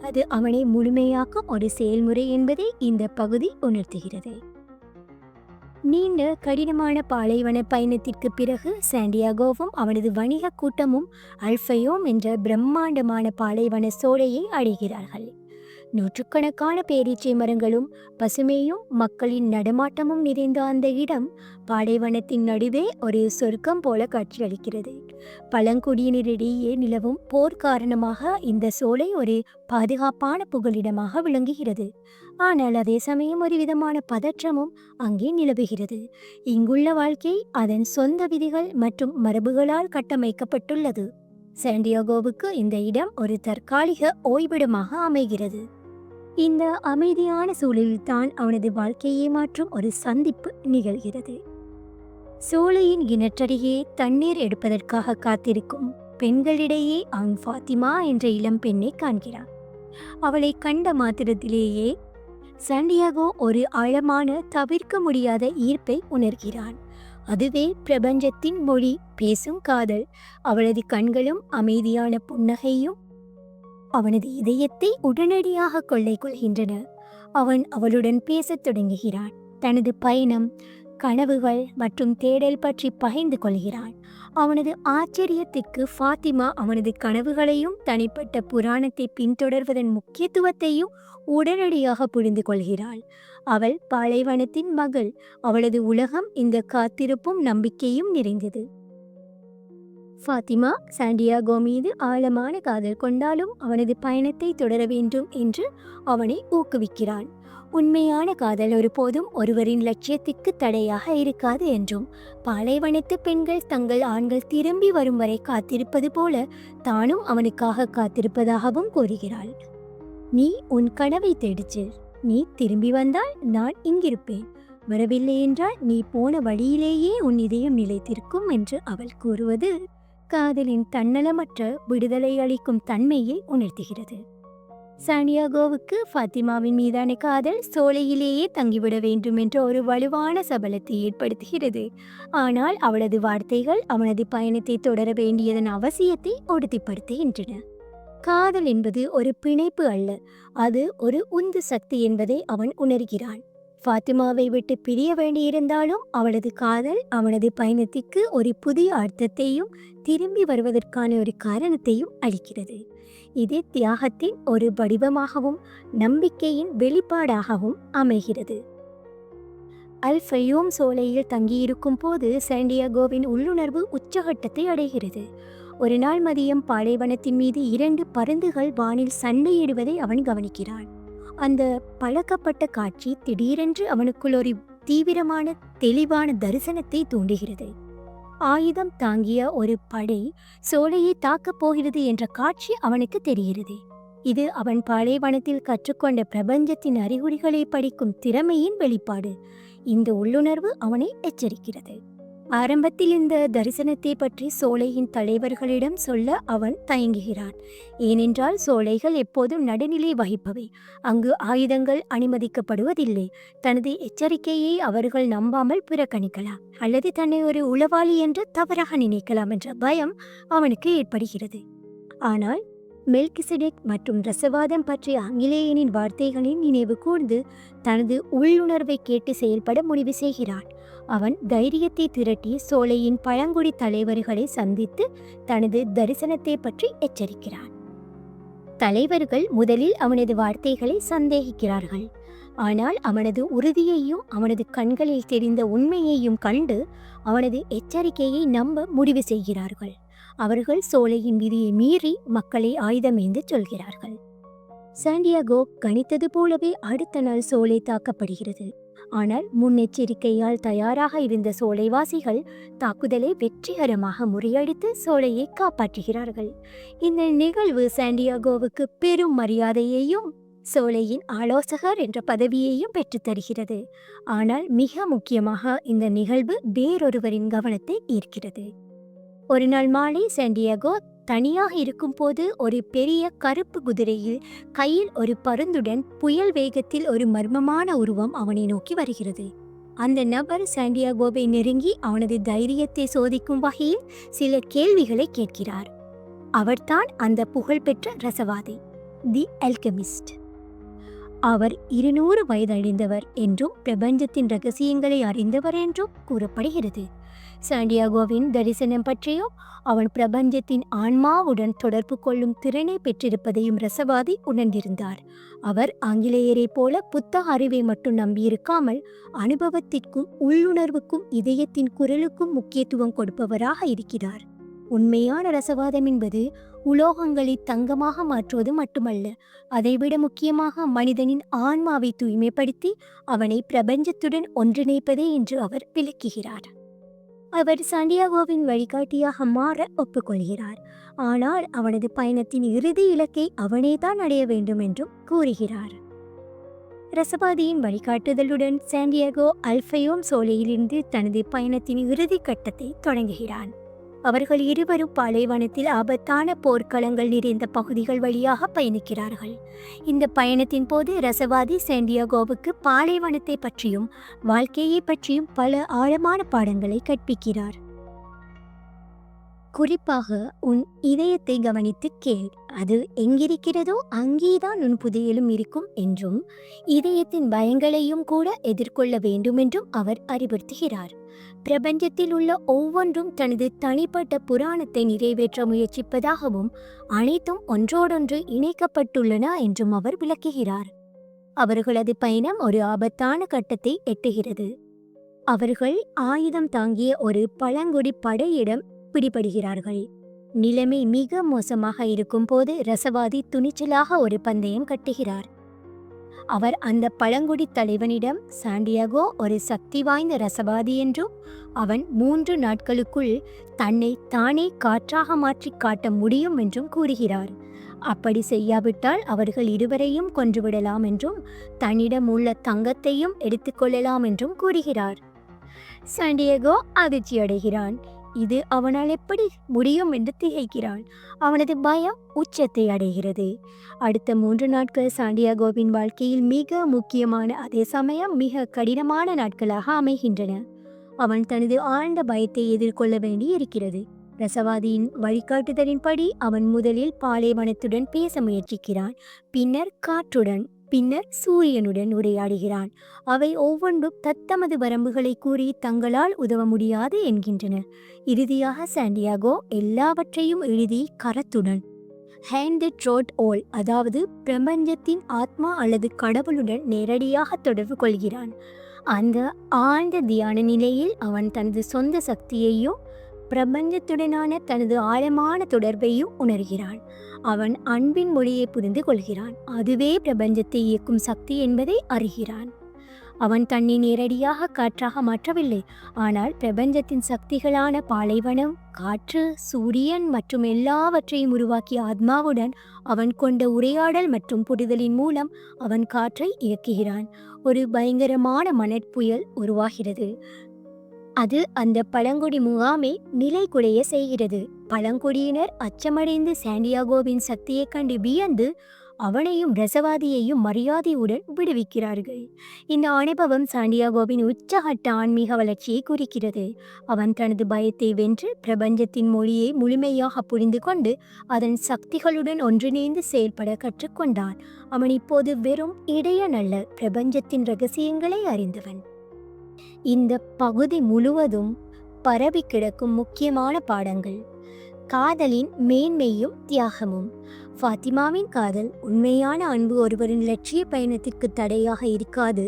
Speaker 1: அது அவனை முழுமையாக்கும் ஒரு செயல்முறை என்பதை இந்த பகுதி உணர்த்துகிறது. நீண்ட கடினமான பாலைவன பயணத்திற்கு பிறகு சாண்டியாகோவும் அவனது வணிக கூட்டமும் அல்ஃபயோம் என்ற பிரம்மாண்டமான பாலைவன சோலையை அடைகிறார்கள். நூற்றுக்கணக்கான பேரீச்சை மரங்களும் பசுமையும் மக்களின் நடமாட்டமும் நிறைந்த அந்த இடம் பாலைவனத்தின் நடுவே ஒரு சொர்க்கம் போல காட்சியளிக்கிறது. பழங்குடியினரிடையே நிலவும் போர் காரணமாக இந்த சோலை ஒரு பாதுகாப்பான புகலிடமாக விளங்குகிறது. ஆனால் அதே சமயம் ஒரு விதமான பதற்றமும் அங்கே நிலவுகிறது. இங்குள்ள வாழ்க்கை அதன் சொந்த விதிகள் மற்றும் மரபுகளால் கட்டமைக்கப்பட்டுள்ளது. சாண்டியாகோவுக்கு இந்த இடம் ஒரு தற்காலிக ஓய்விடமாக அமைகிறது. இந்த அமைதியான சூழலில் தான் அவனது வாழ்க்கையை மாற்றும் ஒரு சந்திப்பு நிகழ்கிறது. சோலையின் கிணற்றருகே தண்ணீர் எடுப்பதற்காக காத்திருக்கும் பெண்களிடையே அவன் ஃபாத்திமா என்ற இளம் பெண்ணை காண்கிறான். அவளை கண்ட மாத்திரத்திலேயே சாண்டியாகோ ஒரு ஆழமான தவிர்க்க முடியாத ஈர்ப்பை உணர்கிறான். அதுவே பிரபஞ்சத்தின் மொழி பேசும் காதல். அவளது கண்களும் அமைதியான புன்னகையும் அவனது இதயத்தை உடனடியாக கொள்ளை கொள்கின்றன. அவன் அவளுடன் பேசத் தொடங்குகிறான். தனது பயணம், கனவுகள் மற்றும் தேடல் பற்றி பகிர்ந்து கொள்கிறான். அவனது ஆச்சரியத்திற்கு ஃபாத்திமா அவனது கனவுகளையும் தனிப்பட்ட புராணத்தை பின்தொடர்வதன் முக்கியத்துவத்தையும் உடனடியாக புரிந்து கொள்கிறாள். அவள் பாலைவனத்தின் மகள். அவளது உலகம் இந்த காத்திருப்பும் நம்பிக்கையும் நிறைந்தது. ஃபாத்திமா சாண்டியாகோ மீது ஆழமான காதல் கொண்டாலும் அவனது பயணத்தை தொடர வேண்டும் என்று அவனை ஊக்குவிக்கிறான். உண்மையான காதல் ஒருபோதும் ஒருவரின் லட்சியத்திற்கு தடையாக இருக்காது என்றும், பாலைவனத்து பெண்கள் தங்கள் ஆண்கள் திரும்பி வரும் வரை காத்திருப்பது போல தானும் அவனுக்காக காத்திருப்பதாகவும் கூறுகிறாள். நீ உன் கனவை தேடிச்சு, நீ திரும்பி வந்தால் நான் இங்கிருப்பேன், வரவில்லை என்றால் நீ போன வழியிலேயே உன் இதயம் நிலைத்திருக்கும் என்று அவள் கூறுவது காதலின் தன்னலமற்ற விடுதலை அளிக்கும் தன்மையை உணர்த்துகிறது. சாண்டியாகோவுக்கு ஃபாத்திமாவின் மீதான காதல் சோலையிலேயே தங்கிவிட வேண்டும் என்ற ஒரு வலுவான சபலத்தை ஏற்படுத்துகிறது. ஆனால் அவளது வார்த்தைகள் அவனது பயணத்தை தொடர வேண்டியதன் அவசியத்தை உறுதிப்படுத்துகின்றன. காதல் என்பது ஒரு பிணைப்பு அல்ல, அது ஒரு உந்து சக்தி என்பதை அவன் உணர்கிறான். ஃபாத்திமாவை விட்டு பிரிய வேண்டியிருந்தாலும் அவளது காதல் அவனது பயணத்திற்கு ஒரு புதிய அர்த்தத்தையும் திரும்பி வருவதற்கான ஒரு காரணத்தையும் அளிக்கிறது. இது தியாகத்தின் ஒரு வடிவமாகவும் நம்பிக்கையின் வெளிப்பாடாகவும் அமைகிறது. அல்ஃபயோம் சோலையில் தங்கியிருக்கும் போது சாண்டியாகோவின் உள்ளுணர்வு உச்சகட்டத்தை அடைகிறது. ஒரு நாள் மதியம் பாலைவனத்தின் மீது 2 பருந்துகள் வானில் சண்டையிடுவதை அவன் கவனிக்கிறான். அந்த பழக்கப்பட்ட காட்சி திடீரென்று அவனுக்குள் ஒரு தீவிரமான தெளிவான தரிசனத்தை தூண்டுகிறது. ஆயுதம் தாங்கிய ஒரு படை சோலையை தாக்கப் போகிறது என்ற காட்சி அவனுக்கு தெரிகிறது. இது அவன் பாலைவனத்தில் கற்றுக்கொண்ட பிரபஞ்சத்தின் அறிகுறிகளை படிக்கும் திறமையின் வெளிப்பாடு. இந்த உள்ளுணர்வு அவனை எச்சரிக்கிறது. ஆரம்பத்தில் இந்த தரிசனத்தை பற்றி சோலையின் தலைவர்களிடம் சொல்ல அவன் தயங்குகிறான். ஏனென்றால் சோலைகள் எப்போதும் நடுநிலை வகிப்பவை. அங்கு ஆயுதங்கள் அனுமதிக்கப்படுவதில்லை. தனது எச்சரிக்கையை அவர்கள் நம்பாமல் புறக்கணிக்கலாம் அல்லது தன்னை ஒரு உளவாளி என்று தவறாக நினைக்கலாம் என்ற பயம் அவனுக்கு ஏற்படுகிறது. ஆனால் மெல்கிசெடெக் மற்றும் ரசவாதம் பற்றிய ஆங்கிலேயனின் வார்த்தைகளின் நினைவு கூர்ந்து தனது உள்ளுணர்வை கேட்டு செயல்பட முடிவு செய்கிறான். அவன் தைரியத்தை திரட்டி சோலையின் பழங்குடி தலைவர்களை சந்தித்து தனது தரிசனத்தை பற்றி எச்சரிக்கிறான். தலைவர்கள் முதலில் அவனது வார்த்தைகளை சந்தேகிக்கிறார்கள். ஆனால் அவனது உறுதியையும் அவனது கண்களில் தெரிந்த உண்மையையும் கண்டு அவனது எச்சரிக்கையை நம்ப முடிவு செய்கிறார்கள். அவர்கள் சோலையின் விதியை மீறி மக்களை ஆயுதமேந்து சொல்கிறார்கள். சாண்டியாகோ கணித்தது போலவே அடுத்த நாள் சோலை தாக்கப்படுகிறது. ஆனால் முன்னெச்சரிக்கையால் தயாராக இருந்த சோலைவாசிகள் தாக்குதலை வெற்றிகரமாக முறியடித்து சோலையை காப்பாற்றுகிறார்கள். இந்த நிகழ்வு சாண்டியாகோவுக்கு பெரும் மரியாதையையும் சோலையின் ஆலோசகர் என்ற பதவியையும் பெற்றுத்தருகிறது. ஆனால் மிக முக்கியமாக இந்த நிகழ்வு வேறொருவரின் கவனத்தை ஈர்க்கிறது. ஒரு நாள் மாலை சாண்டியாகோ தனியாக இருக்கும்போது ஒரு பெரிய கருப்பு குதிரையில் கையில் ஒரு பருந்துடன் புயல் வேகத்தில் ஒரு மர்மமான உருவம் அவனை நோக்கி வருகிறது. அந்த நபர் சாண்டியாகோவை நெருங்கி அவனது தைரியத்தை சோதிக்கும் வகையில் சில கேள்விகளை கேட்கிறார். அவர்தான் அந்த புகழ்பெற்ற ரசவாதி, தி அல்கெமிஸ்ட். அவர் 200 வயதடைந்தவர் என்றும் பிரபஞ்சத்தின் ரகசியங்களை அறிந்தவர் என்றும் கூறப்படுகிறது. சாண்டியாகோவின் தரிசனம் பற்றியும் அவன் பிரபஞ்சத்தின் ஆன்மாவுடன் தொடர்பு கொள்ளும் திறனை பெற்றிருப்பதையும் ரசவாதி உணர்ந்திருந்தார். அவர் ஆங்கிலேயரைப் போல புத்தக அறிவை மட்டும் நம்பியிருக்காமல் அனுபவத்திற்கும் உள்ளுணர்வுக்கும் இதயத்தின் குரலுக்கும் முக்கியத்துவம் கொடுப்பவராக இருக்கிறார். உண்மையான ரசவாதம் என்பது உலோகங்களை தங்கமாக மாற்றுவது மட்டுமல்ல, அதைவிட முக்கியமாக மனிதனின் ஆன்மாவை தூய்மைப்படுத்தி அவனை பிரபஞ்சத்துடன் ஒன்றிணைப்பதே என்று அவர் விளக்குகிறார். அவர் சாண்டியாகோவின் வழிகாட்டியாக மாற ஒப்புக்கொள்கிறார். ஆனால் அவனது பயணத்தின் இறுதி இலக்கை அவனேதான் அடைய வேண்டும் என்றும் கூறுகிறார். ரசவாதியின் வழிகாட்டுதலுடன் சாண்டியாகோ அல்ஃபயோம் சோலையிலிருந்து தனது பயணத்தின் இறுதி கட்டத்தை தொடங்குகிறான். அவர்கள் இருவரும் பாலைவனத்தில் ஆபத்தான போர்க்களங்கள் நிறைந்த பகுதிகள் வழியாக பயணிக்கிறார்கள். இந்த பயணத்தின் போது ரசவாதி சாண்டியாகோவுக்கு பாலைவனத்தை பற்றியும் வாழ்க்கையை பற்றியும் பல ஆழமான பாடங்களை கற்பிக்கிறார். குறிப்பாக உன் இதயத்தை கவனித்து கேள், அது எங்கிருக்கிறதோ அங்கேதான் உன் புதையலும் இருக்கும் என்றும் இதயத்தின் பயங்களையும் கூட எதிர்கொள்ள வேண்டும் என்றும் அவர் அறிவுறுத்துகிறார். பிரபஞ்சத்தில் உள்ள ஒவ்வொன்றும் தனது தனிப்பட்ட புராணத்தை நிறைவேற்ற முயற்சிப்பதாகவும் அனைத்தும் ஒன்றோடொன்று இணைக்கப்பட்டுள்ளன என்றும் அவர் விளக்குகிறார். அவர்களது பயணம் ஒரு ஆபத்தான கட்டத்தை எட்டுகிறது. அவர்கள் ஆயுதம் தாங்கிய ஒரு பழங்குடி படையிடம் பிடிபடுகிறார்கள். நிலைமை மிக மோசமாக இருக்கும் போது ரசவாதி துணிச்சலாக ஒரு பந்தயம் கட்டுகிறார். அவர் அந்த பழங்குடி தலைவனிடம் சாண்டியாகோ ஒரு சக்தி வாய்ந்த ரசவாதி என்றும் அவன் 3 நாட்களுக்குள் தன்னை தானே காற்றாக மாற்றி காட்ட முடியும் என்றும் கூறுகிறார். அப்படி செய்யாவிட்டால் அவர்கள் இருவரையும் கொன்றுவிடலாம் என்றும் தன்னிடம் உள்ள தங்கத்தையும் எடுத்துக்கொள்ளலாம் என்றும் கூறுகிறார். சாண்டியாகோ அதிர்ச்சியடைகிறான். இது அவனால் எப்படி முடியும் என்று திகைக்கிறான். அவனது பயம் உச்சத்தை அடைகிறது. அடுத்த 3 நாட்கள் சாண்டியாகோவின் வாழ்க்கையில் மிக முக்கியமான அதே சமயம் மிக கடினமான நாட்களாக அமைகின்றன. அவன் தனது ஆழ்ந்த பயத்தை எதிர்கொள்ள வேண்டி இருக்கிறது. ரசவாதியின் வழிகாட்டுதலின்படி அவன் முதலில் பாலைவனத்துடன் பேச முயற்சிக்கிறான். பின்னர் காற்றுடன், பின்னர் சூரியனுடன் உரையாடுகிறான். அவை ஒவ்வொன்றும் தத்தமது வரம்புகளை கூறி தங்களால் உதவ முடியாது என்கின்றன. இறுதியாக சாண்டியாகோ எல்லாவற்றையும் எழுதி கரத்துடன் ஹேண்ட் தி ட்ரோட் ஓல், அதாவது பிரபஞ்சத்தின் ஆத்மா அல்லது கடவுளுடன் நேரடியாக தொடர்பு கொள்கிறான். அந்த ஆழ்ந்த தியான நிலையில் அவன் தனது சொந்த சக்தியையும் பிரபஞ்சத்துடனான தனது ஆழமான தொடர்பையும் உணர்கிறான். அவன் அன்பின் மொழியை புரிந்து கொள்கிறான். அதுவே பிரபஞ்சத்தை இயக்கும் சக்தி என்பதை அறிகிறான். அவன் தன்னை நேரடியாக காற்றாக மாற்றவில்லை, ஆனால் பிரபஞ்சத்தின் சக்திகளான பாலைவனம், காற்று, சூரியன் மற்றும் எல்லாவற்றையும் உருவாக்கிய ஆத்மாவுடன் அவன் கொண்ட உரையாடல் மற்றும் புரிதலின் மூலம் அவன் காற்றை இயக்குகிறான். ஒரு பயங்கரமான மணற்புயல் உருவாகிறது. அது அந்த பழங்குடி முகாமை நிலை குலைய செய்கிறது. பழங்குடியினர் அச்சமடைந்து சாண்டியாகோவின் சக்தியைக் கண்டு வியந்து அவனையும் ரசவாதியையும் மரியாதையுடன் விடுவிக்கிறார்கள். இந்த அனுபவம் சாண்டியாகோவின் உச்சகட்ட ஆன்மீக வளர்ச்சியை குறிக்கிறது. அவன் தனது பயத்தை வென்று பிரபஞ்சத்தின் மொழியை முழுமையாக புரிந்து கொண்டு அதன் சக்திகளுடன் ஒன்றிணைந்து செயல்பட கற்றுக்கொண்டான். அவன் இப்போது வெறும் இடையனல்ல, பிரபஞ்சத்தின் இரகசியங்களை அறிந்தவன். இந்த பகுதி முழுவதும் பரவி கிடக்கும் முக்கியமான பாடங்கள். காதலின் மேன்மையும் தியாகமும். ஃபாத்திமாவின் காதல் உண்மையான அன்பு ஒருவரின் லட்சிய பயணத்திற்கு தடையாக இருக்காது,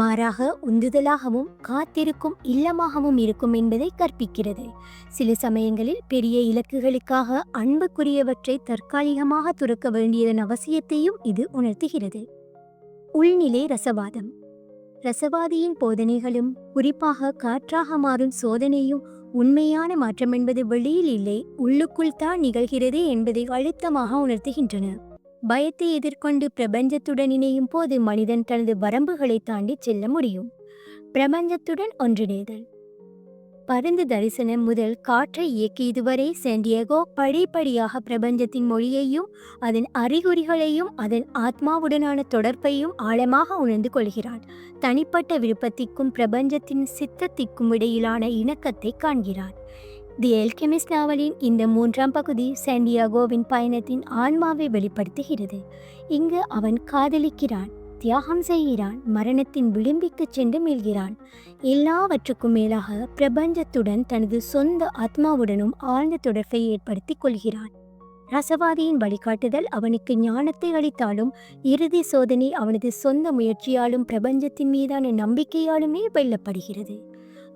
Speaker 1: மாறாக உந்துதலாகவும் காத்திருக்கும் இல்லமாகவும் இருக்கும் என்பதை கற்பிக்கிறது. சில சமயங்களில் பெரிய இலக்குகளுக்காக அன்புக்குரியவற்றை தற்காலிகமாக துறக்க வேண்டியதன் அவசியத்தையும் இது உணர்த்துகிறது. உள்நிலை ரசவாதம். ரசவாதியின் போதனைகளும் குறிப்பாக காற்றாக மாறும் சோதனையும் உண்மையான மாற்றம் என்பது வெளியில் இல்லை, உள்ளுக்குள் தான் நிகழ்கிறது என்பதை அழுத்தமாக உணர்த்துகின்றன. பயத்தை எதிர்கொண்டு பிரபஞ்சத்துடன் இணையும் போது மனிதன் தனது வரம்புகளை தாண்டி செல்ல முடியும். பிரபஞ்சத்துடன் ஒன்றிணைதல். பருந்து தரிசனம் முதல் காற்றை இயக்கியது வரை சாண்டியாகோ படிப்படியாக பிரபஞ்சத்தின் மொழியையும் அதன் அறிகுறிகளையும் அதன் ஆத்மாவுடனான தொடர்பையும் ஆழமாக உணர்ந்து கொள்கிறான். தனிப்பட்ட விருப்பத்திற்கும் பிரபஞ்சத்தின் சித்தத்திற்கும் இடையிலான இணக்கத்தை காண்கிறான். தி எல்கெமிஸ்ட் நாவலின் இந்த 3ஆம் பகுதி சாண்டியாகோவின் பயணத்தின் ஆன்மாவை வெளிப்படுத்துகிறது. இங்கு அவன் காதலிக்கிறான், தியாகம் செய்கிறான், மரணத்தின் விளிம்பிற்கு சென்று மீள்கிறான். எல்லாவற்றுக்கும் மேலாக பிரபஞ்சத்துடன் தனது சொந்த ஆத்மாவுடனும் ஆழ்ந்த தொடர்பை ஏற்படுத்தி கொள்கிறான். ரசவாதியின் வழிகாட்டுதல் அவனுக்கு ஞானத்தை அளித்தாலும் இறுதி சோதனை அவனது சொந்த முயற்சியாலும் பிரபஞ்சத்தின் மீதான நம்பிக்கையாலுமே வெல்லப்படுகிறது.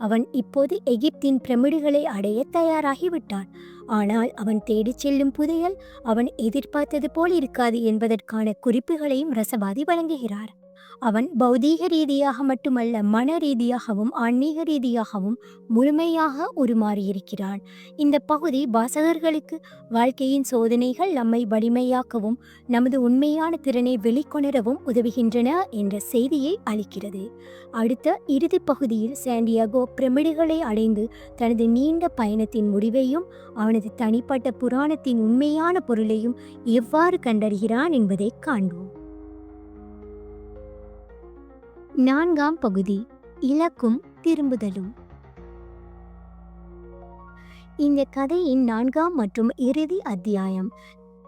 Speaker 1: அவன் இப்போது எகிப்தின் பிரமிடுகளை அடைய தயாராகிவிட்டான். ஆனால் அவன் தேடிச் செல்லும் புதையல் அவன் எதிர்பார்த்தது போல் இருக்காது என்பதற்கான குறிப்புகளையும் ரசவாதி வழங்குகிறார். அவன் பௌதீக ரீதியாக மட்டுமல்ல, மன ரீதியாகவும் ஆன்மீக ரீதியாகவும் முழுமையாக உருமாறியிருக்கிறான். இந்த பகுதி வாசகர்களுக்கு வாழ்க்கையின் சோதனைகள் நம்மை வலிமையாக்கவும் நமது உண்மையான திறனை வெளிக்கொணரவும் உதவுகின்றன என்ற செய்தியை அளிக்கிறது. அடுத்த இறுதி பகுதியில் சாண்டியாகோ பிரமிடுகளை அடைந்து தனது நீண்ட பயணத்தின் முடிவையும் அவனது தனிப்பட்ட புராணத்தின் உண்மையான பொருளையும் எவ்வாறு கண்டறிகிறான் என்பதை காண்போம். 4ஆம் பகுதி, இலக்கும் திரும்புதலும். இந்த கதையின் 4ஆம் மற்றும் இறுதி அத்தியாயம்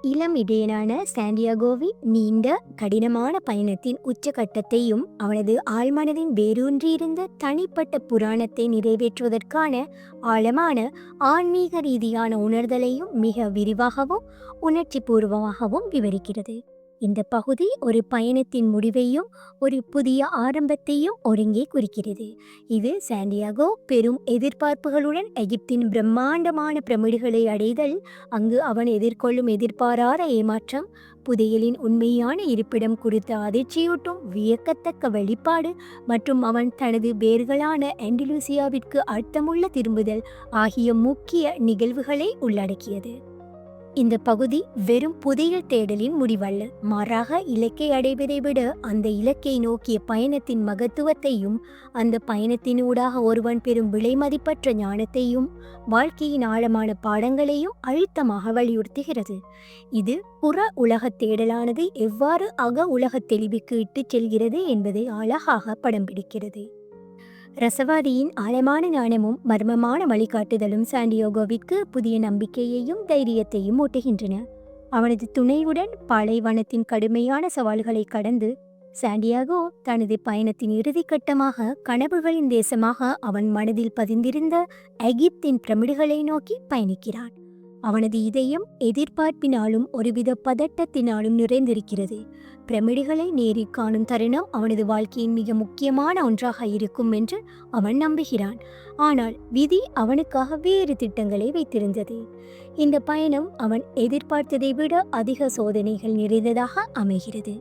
Speaker 1: இளம் இடையனான சாண்டியாகோவின் நீண்ட கடினமான பயணத்தின் உச்சகட்டத்தையும் அவனது ஆழ்மனதின் வேரூன்றியிருந்த தனிப்பட்ட புராணத்தை நிறைவேற்றுவதற்கான ஆழமான ஆன்மீக ரீதியான உணர்தலையும் மிக விரிவாகவும் உணர்ச்சி பூர்வமாகவும் விவரிக்கிறது. இந்த பகுதி ஒரு பயணத்தின் முடிவையும் ஒரு புதிய ஆரம்பத்தையும் ஒருங்கே குறிக்கிறது. இது சாண்டியாகோ பெரும் எதிர்பார்ப்புகளுடன் எகிப்தின் பிரம்மாண்டமான பிரமிடுகளை அடைதல், அங்கு அவன் எதிர்கொள்ளும் எதிர்பாராத ஏமாற்றம், புதையலின் உண்மையான இருப்பிடம் குறித்த அதிர்ச்சியூட்டும் வியக்கத்தக்க வெளிப்பாடு மற்றும் அவன் தனது வேர்களான ஆண்டலூசியாவிற்கு அர்த்தமுள்ள திரும்புதல் ஆகிய முக்கிய நிகழ்வுகளை உள்ளடக்கியது. இந்த பகுதி வெறும் புதையல் தேடலின் முடிவல்ல, மாறாக இலக்கை அடைவதை விட அந்த இலக்கை நோக்கிய பயணத்தின் மகத்துவத்தையும் அந்த பயணத்தினூடாக ஒருவன் பெறும் விலைமதிப்பற்ற ஞானத்தையும் வாழ்க்கையின் ஆழமான பாடங்களையும் அழுத்தமாக வலியுறுத்துகிறது. இது புற உலகத் தேடலானது எவ்வாறு அக உலகத் தெளிவுக்கு இட்டுச் செல்கிறது என்பதை அழகாக படம் பிடிக்கிறது. ரசவாதியின் ஆழமான ஞானமும் மர்மமான வழிகாட்டுதலும் சாண்டியாகோவிற்கு புதிய நம்பிக்கையையும் தைரியத்தையும் ஊட்டுகின்றன. அவனது துணையுடன் பாலைவனத்தின் கடுமையான சவால்களை கடந்து சாண்டியாகோ தனது பயணத்தின் இறுதிக்கட்டமாக கனவுகளின் தேசமாக அவன் மனதில் பதிந்திருந்த எகிப்தின் பிரமிடுகளை நோக்கி பயணிக்கிறான். அவனது இதயம் எதிர்பார்ப்பினாலும் ஒருவித பதட்டத்தினாலும் நிறைந்திருக்கிறது. பிரமிடுகளை நேரில் காணும் தருணம் அவனது வாழ்க்கையின் மிக முக்கியமான ஒன்றாக இருக்கும் என்று அவன் நம்புகிறான். ஆனால் விதி அவனுக்காக வேறு திட்டங்களை வைத்திருந்தது. இந்த பயணம் அவன் எதிர்பார்த்ததை விட அதிக சோதனைகள் நிறைந்ததாக அமைகிறது.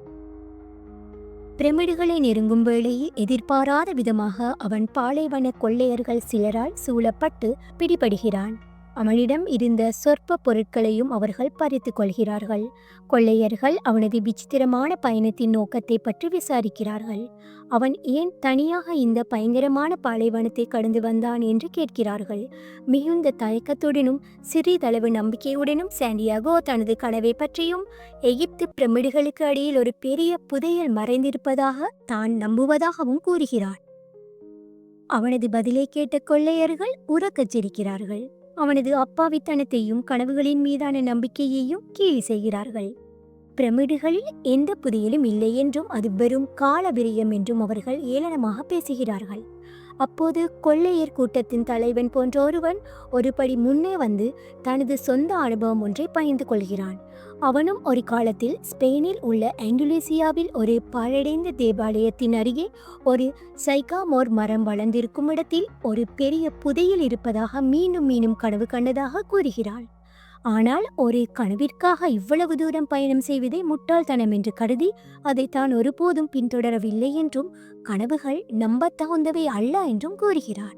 Speaker 1: பிரமிடுகளை நெருங்கும் வேளையில் எதிர்பாராத விதமாக அவன் பாலைவன கொள்ளையர்கள் சிலரால் சூழப்பட்டு பிடிபடுகிறான். அவனிடம் இருந்த சொற்ப பொருட்களையும் அவர்கள் பறித்து கொள்கிறார்கள். கொள்ளையர்கள் அவனது விசித்திரமான பயணத்தின் நோக்கத்தை பற்றி விசாரிக்கிறார்கள். அவன் ஏன் தனியாக இந்த பயங்கரமான பாலைவனத்தை கடந்து வந்தான் என்று கேட்கிறார்கள். மிகுந்த தயக்கத்துடனும் சிறிதளவு நம்பிக்கையுடனும் சாண்டியாகோ தனது கனவை பற்றியும் எகிப்து பிரமிடுகளுக்கு அடியில் ஒரு பெரிய புதையல் மறைந்திருப்பதாக தான் நம்புவதாகவும் கூறுகிறான். அவனது பதிலை கேட்ட கொள்ளையர்கள் உறக்கச் சிரிக்கிறார்கள். அவனது அப்பாவித்தனத்தையும் கனவுகளின் மீதான நம்பிக்கையையும் கேலி செய்கிறார்கள். பிரமிடுகளில் எந்த புதையலும் இல்லை என்றும் அது வெறும் காலவிரயம் என்றும் அவர்கள் ஏளனமாக பேசுகிறார்கள். அப்போது கொள்ளையர் கூட்டத்தின் தலைவன் போன்ற ஒருவன் ஒரு படி முன்னே வந்து தனது சொந்த அனுபவம் ஒன்றை பகிர்ந்து கொள்கிறான். அவனும் ஒரு காலத்தில் ஸ்பெயினில் உள்ள ஆண்டலூசியாவில் ஒரு பாழடைந்த தேவாலயத்தின் அருகே ஒரு சைக்காமோர் மரம் வளர்ந்திருக்கும் இடத்தில் ஒரு பெரிய புதையல் இருப்பதாக மீண்டும் மீண்டும் கனவு கண்டதாக கூறுகிறான். ஆனால் ஒரு கனவிற்காக இவ்வளவு தூரம் பயணம் செய்வதை முட்டாள்தனம் என்று கருதி அதை தான் ஒருபோதும் பின்தொடரவில்லை என்றும் கனவுகள் நம்பத்தகுந்தவை அல்ல என்றும் கூறுகிறார்.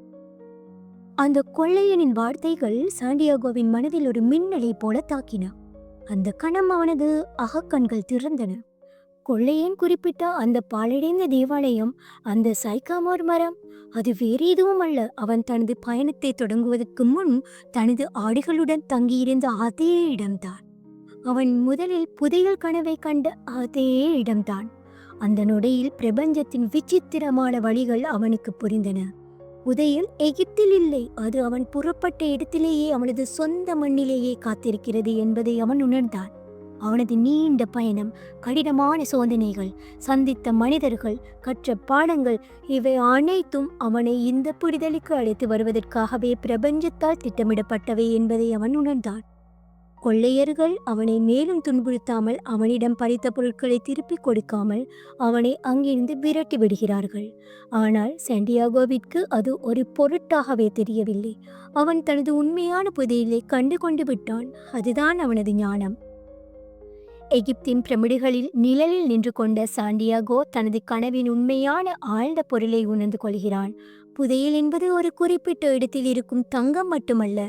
Speaker 1: அந்த கொள்ளையனின் வார்த்தைகள் சாண்டியாகோவின் மனதில் ஒரு மின்னலை போல தாக்கின. அந்த கணம் அவனது அகக்கண்கள் திறந்தன. கொள்ளையன் குறிப்பிட்ட அந்த பாழடைந்த தேவாலயம், அந்த சைக்காமோர் மரம், அது வேறு எதுவும் அல்ல. அவன் தனது பயணத்தை தொடங்குவதற்கு முன் தனது ஆடுகளுடன் தங்கியிருந்த அதே இடம்தான். அவன் முதலில் புதையல் கனவை கண்ட அதே இடம்தான். அந்த நொடியில் பிரபஞ்சத்தின் விசித்திரமான வழிகள் அவனுக்கு புரிந்தன. புதையல் எகிப்தில் இல்லை, அது அவன் புறப்பட்ட இடத்திலேயே, அவனது சொந்த மண்ணிலேயே காத்திருக்கிறது என்பதை அவன் உணர்ந்தான். அவனது நீண்ட பயணம், கடினமான சோதனைகள், சந்தித்த மனிதர்கள், கற்ற பாடங்கள், இவை அனைத்தும் அவனை இந்த புரிதலுக்கு அழைத்து வருவதற்காகவே பிரபஞ்சத்தால் திட்டமிடப்பட்டவை என்பதை அவன் உணர்ந்தான். கொள்ளையர்கள் அவனை மேலும் துன்புறுத்தாமல், அவனிடம் பறித்த பொருட்களை திருப்பிக் கொடுக்காமல் அவனை அங்கிருந்து விரட்டி விடுகிறார்கள். ஆனால் சாண்டியாகோவிற்கு அது ஒரு பொருட்டாகவே தெரியவில்லை. அவன் தனது உண்மையான புதையலை கண்டு கொண்டு விட்டான். அதுதான் அவனது ஞானம். எகிப்தின் பிரமிடுகளில் நிழலில் நின்று கொண்ட சாண்டியாகோ தனது கனவின் உண்மையான ஆழ்ந்த பொருளை உணர்ந்து கொள்கிறான். புதையல் என்பது ஒரு குறிப்பிட்ட இடத்தில் இருக்கும் தங்கம் மட்டுமல்ல,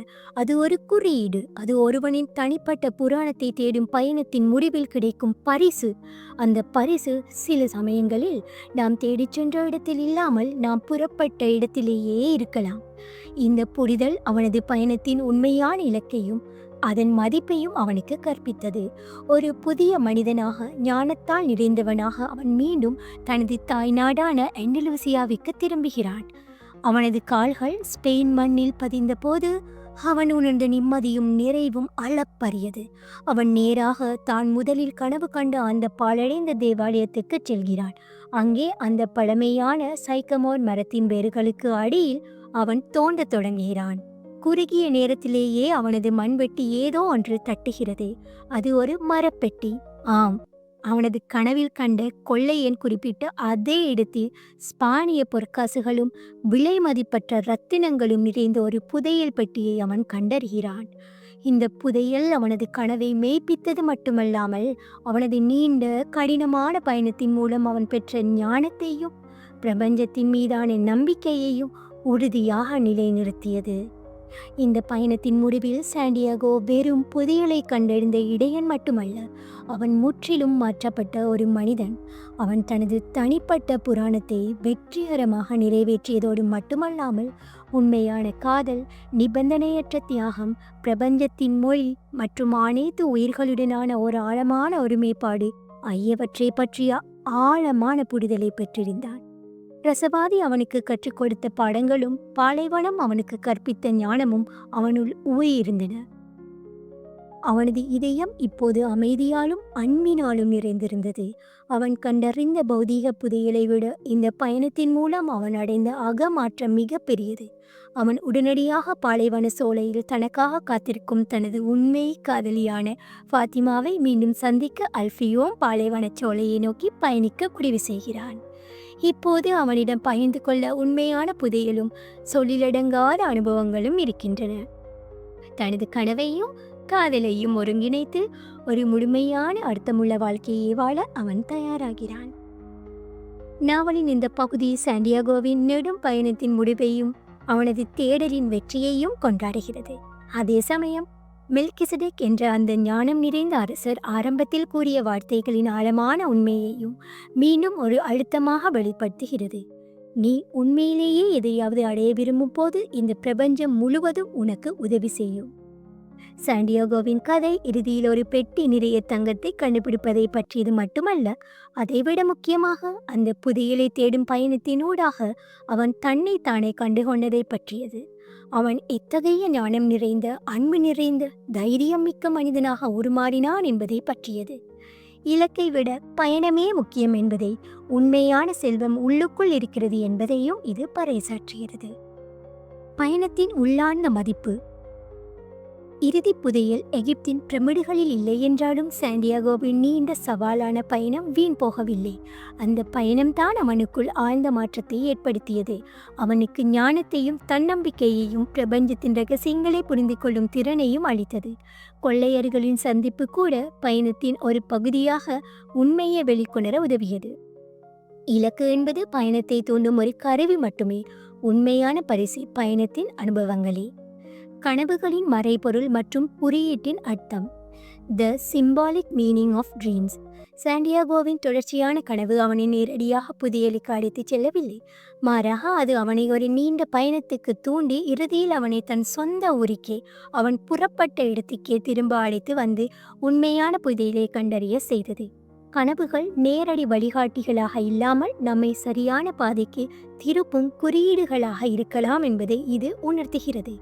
Speaker 1: அது ஒரு குறியீடு. அது ஒருவனின் தனிப்பட்ட புராணத்தை தேடும் பயணத்தின் முடிவில் கிடைக்கும் பரிசு. அந்த பரிசு சில சமயங்களில் நாம் தேடிச் சென்ற இடத்தில் இல்லாமல் நாம் புறப்பட்ட இடத்திலேயே இருக்கலாம். இந்த புரிதல் அவனது பயணத்தின் உண்மையான இலக்கையும் அதன் மதிப்பையும் அவனுக்கு கற்பித்தது. ஒரு புதிய மனிதனாக, ஞானத்தால் நிறைந்தவனாக அவன் மீண்டும் தனது தாய்நாடான ஆண்டலூசியாவுக்கு திரும்புகிறான். அவனது கால்கள் ஸ்பெயின் மண்ணில் பதிந்த போது அவன் உணர்ந்த நிம்மதியும் நிறைவும் அளப்பரியது. அவன் நேராக தான் முதலில் கனவு கண்ட அந்த பாழடைந்த தேவாலயத்துக்கு செல்கிறான். அங்கே அந்த பழமையான சைக்கமோர் மரத்தின் வேர்களுக்கு அடியில் அவன் தோண்டத் தொடங்குகிறான். குறுகிய நேரத்திலேயே அவனது மண்வெட்டி ஏதோ ஒன்று தட்டுகிறது. அது ஒரு மரப்பெட்டி. ஆம், அவனது கனவில் கண்ட கொள்ளையன் குறிப்பிட்ட அதே இடத்தில் ஸ்பானிய பொற்காசுகளும் விலை மதிப்பற்ற இரத்தினங்களும் நிறைந்த ஒரு புதையல் பெட்டியை அவன் கண்டறிகிறான். இந்த புதையல் அவனது கனவை மெய்ப்பித்தது மட்டுமல்லாமல், அவனது நீண்ட கடினமான பயணத்தின் மூலம் அவன் பெற்ற ஞானத்தையும் பிரபஞ்சத்தின் மீதான நம்பிக்கையையும் உறுதியாக நிலைநிறுத்தியது. இந்த பயணத்தின் முடிவில் சாண்டியாகோ வெறும் புதையலை கண்டறிந்த இடையன் மட்டுமல்ல, அவன் முற்றிலும் மாற்றப்பட்ட ஒரு மனிதன். அவன் தனது தனிப்பட்ட புராணத்தை வெற்றிகரமாக நிறைவேற்றியதோடு மட்டுமல்லாமல், உண்மையான காதல், நிபந்தனையற்ற தியாகம், பிரபஞ்சத்தின் மொழி மற்றும் அனைத்து உயிர்களுடனான ஒரு ஆழமான ஒருமைப்பாடு ஆகியவற்றை பற்றிய ஆழமான புரிதலை பெற்றிருந்தான். ரசவாதி அவனுக்கு கற்றுக் கொடுத்த பாடங்களும் பாலைவனம் அவனுக்கு கற்பித்த ஞானமும் அவனுள் ஊறியிருந்தன. அவனது இதயம் இப்போது அமைதியாலும் அன்பினாலும் நிறைந்திருந்தது. அவன் கண்டறிந்த பௌதீக புதையலை விட இந்த பயணத்தின் மூலம் அவன் அடைந்த அகமாற்றம் மிக பெரியது. அவன் உடனடியாக பாலைவன சோலையில் தனக்காக காத்திருக்கும் தனது உண்மை காதலியான ஃபாத்திமாவை மீண்டும் சந்திக்க அல்ஃபியோம் பாலைவன சோலையை நோக்கி பயணிக்க முடிவு செய்கிறான். இப்போது அவனிடம் பகிர்ந்து கொள்ள உண்மையான புதையலும் சொல்லிலடங்காத அனுபவங்களும் இருக்கின்றன. தனது கனவையும் காதலையும் ஒருங்கிணைத்து ஒரு முழுமையான அர்த்தமுள்ள வாழ்க்கையை வாழ அவன் தயாராகிறான். நாவலின் இந்த பகுதி சாண்டியாகோவின் நெடும் பயணத்தின் முடிவையும் அவனது தேடலின் வெற்றியையும் கொண்டாடுகிறது. அதே சமயம் மெல்கிசெதேக் என்ற அந்த ஞானம் நிறைந்த அரசர் ஆரம்பத்தில் கூறிய வார்த்தைகளின் ஆழமான உண்மையையும் மீண்டும் ஒரு அழுத்தமாக வெளிப்படுத்துகிறது. நீ உண்மையிலேயே எதையாவது அடைய விரும்பும் போது இந்த பிரபஞ்சம் முழுவதும் உனக்கு உதவி செய்யும். சாண்டியாகோவின் கதை இறுதியில் ஒரு பெட்டி நிறைய தங்கத்தை கண்டுபிடிப்பதை பற்றியது மட்டுமல்ல, அதைவிட முக்கியமாக அந்த புதையலை தேடும் பயணத்தினூடாக அவன் தன்னை தானே கண்டுகொண்டதை பற்றியது. அவன் எத்தகைய ஞானம் நிறைந்த, அன்பு நிறைந்த, தைரியம் மிக்க மனிதனாக உருமாறினான் என்பதை பற்றியது. இலக்கை விட பயணமே முக்கியம் என்பதை, உண்மையான செல்வம் உள்ளுக்குள் இருக்கிறது என்பதையும் இது பறைசாற்றுகிறது. பயணத்தின் உள்ளார்ந்த மதிப்பு. இறுதி புதையல் எகிப்தின் பிரமிடுகளில் இல்லை என்றாலும் சாண்டியாகோவின் நீண்ட சவாலான பயணம் வீண் போகவில்லை. அந்த பயணம்தான் அவனுக்குள் ஆழ்ந்த மாற்றத்தை ஏற்படுத்தியது. அவனுக்கு ஞானத்தையும் தன்னம்பிக்கையையும் பிரபஞ்சத்தின் ரகசியங்களை புரிந்து கொள்ளும் திறனையும் அளித்தது. கொள்ளையர்களின் சந்திப்பு கூட பயணத்தின் ஒரு பகுதியாக உண்மையை வெளிக்கொணர உதவியது. இலக்கு என்பது பயணத்தை தூண்டும் ஒரு கருவி மட்டுமே. உண்மையான பரிசு பயணத்தின் அனுபவங்களே. கனவுகளின் மறைபொருள் மற்றும் குறியீட்டின் அர்த்தம். த சிம்பாலிக் மீனிங் ஆஃப் ட்ரீம்ஸ். சாண்டியாகோவின் தொடர்ச்சியான கனவு அவனை நேரடியாக புதையலுக்கு அழைத்துச் செல்லவில்லை. மாறாக அது அவனை ஒரு நீண்ட பயணத்துக்கு தூண்டி இறுதியில் அவனை தன் சொந்த ஊருக்கே, அவன் புறப்பட்ட இடத்துக்கே திரும்ப அழைத்து வந்து உண்மையான புதையலை கண்டறிய செய்தது. கனவுகள் நேரடி வழிகாட்டிகளாக இல்லாமல் நம்மை சரியான பாதைக்கு திருப்பும் குறியீடுகளாக இருக்கலாம் என்பதை இது உணர்த்துகிறது.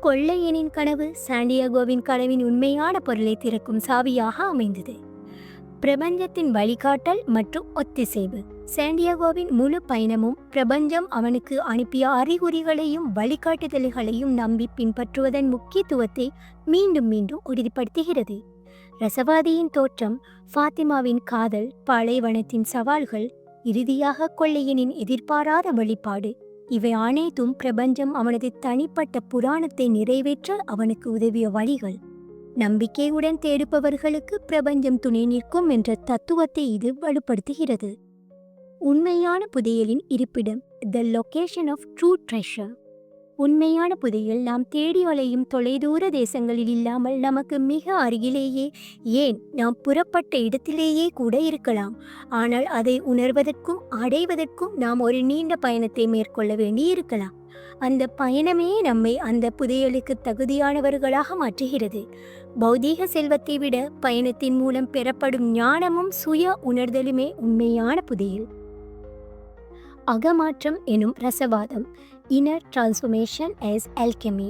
Speaker 1: கொள்ளையனின் கனவு சாண்டியாகோவின் கனவின் உண்மையான பொருளை திறக்கும் சாவியாக அமைந்தது. பிரபஞ்சத்தின் வழிகாட்டல் மற்றும் ஒத்திசைவு. சாண்டியாகோவின் முழு பயணமும் பிரபஞ்சம் அவனுக்கு அனுப்பிய அறிகுறிகளையும் வழிகாட்டுதல்களையும் நம்பி பின்பற்றுவதன் முக்கியத்துவத்தை மீண்டும் மீண்டும் உறுதிப்படுத்துகிறது. ரசவாதியின் தோற்றம், ஃபாத்திமாவின் காதல், பாலைவனத்தின் சவால்கள், இறுதியாக கொள்ளையனின் எதிர்பாராத வெளிப்பாடு, இவை அனைத்தும் பிரபஞ்சம் அவனது தனிப்பட்ட புராணத்தை நிறைவேற்ற அவனுக்கு உதவிய வழிகள். நம்பிக்கையுடன் தேடுபவர்களுக்கு பிரபஞ்சம் துணை நிற்கும் என்ற தத்துவத்தை இது வலுப்படுத்துகிறது. உண்மையான புதையலின் இருப்பிடம். The location of true treasure. உண்மையான புதையல் நாம் தேடி அலையும் தொலைதூர தேசங்களில் இல்லாமல் நமக்கு மிக அருகிலேயே, ஏன் நாம் புறப்பட்ட இடத்திலேயே கூட இருக்கலாம். ஆனால் அதை உணர்வதற்கும் அடைவதற்கும் நாம் ஒரு நீண்ட பயணத்தை மேற்கொள்ள வேண்டி இருக்கலாம். அந்த பயணமே நம்மை அந்த புதையலுக்கு தகுதியானவர்களாக மாற்றுகிறது. பௌதீக செல்வத்தை விட பயணத்தின் மூலம் பெறப்படும் ஞானமும் சுய உணர்தலுமே உண்மையான புதையல். அகமாற்றம் எனும் ரசவாதம். Inner transformation as alchemy.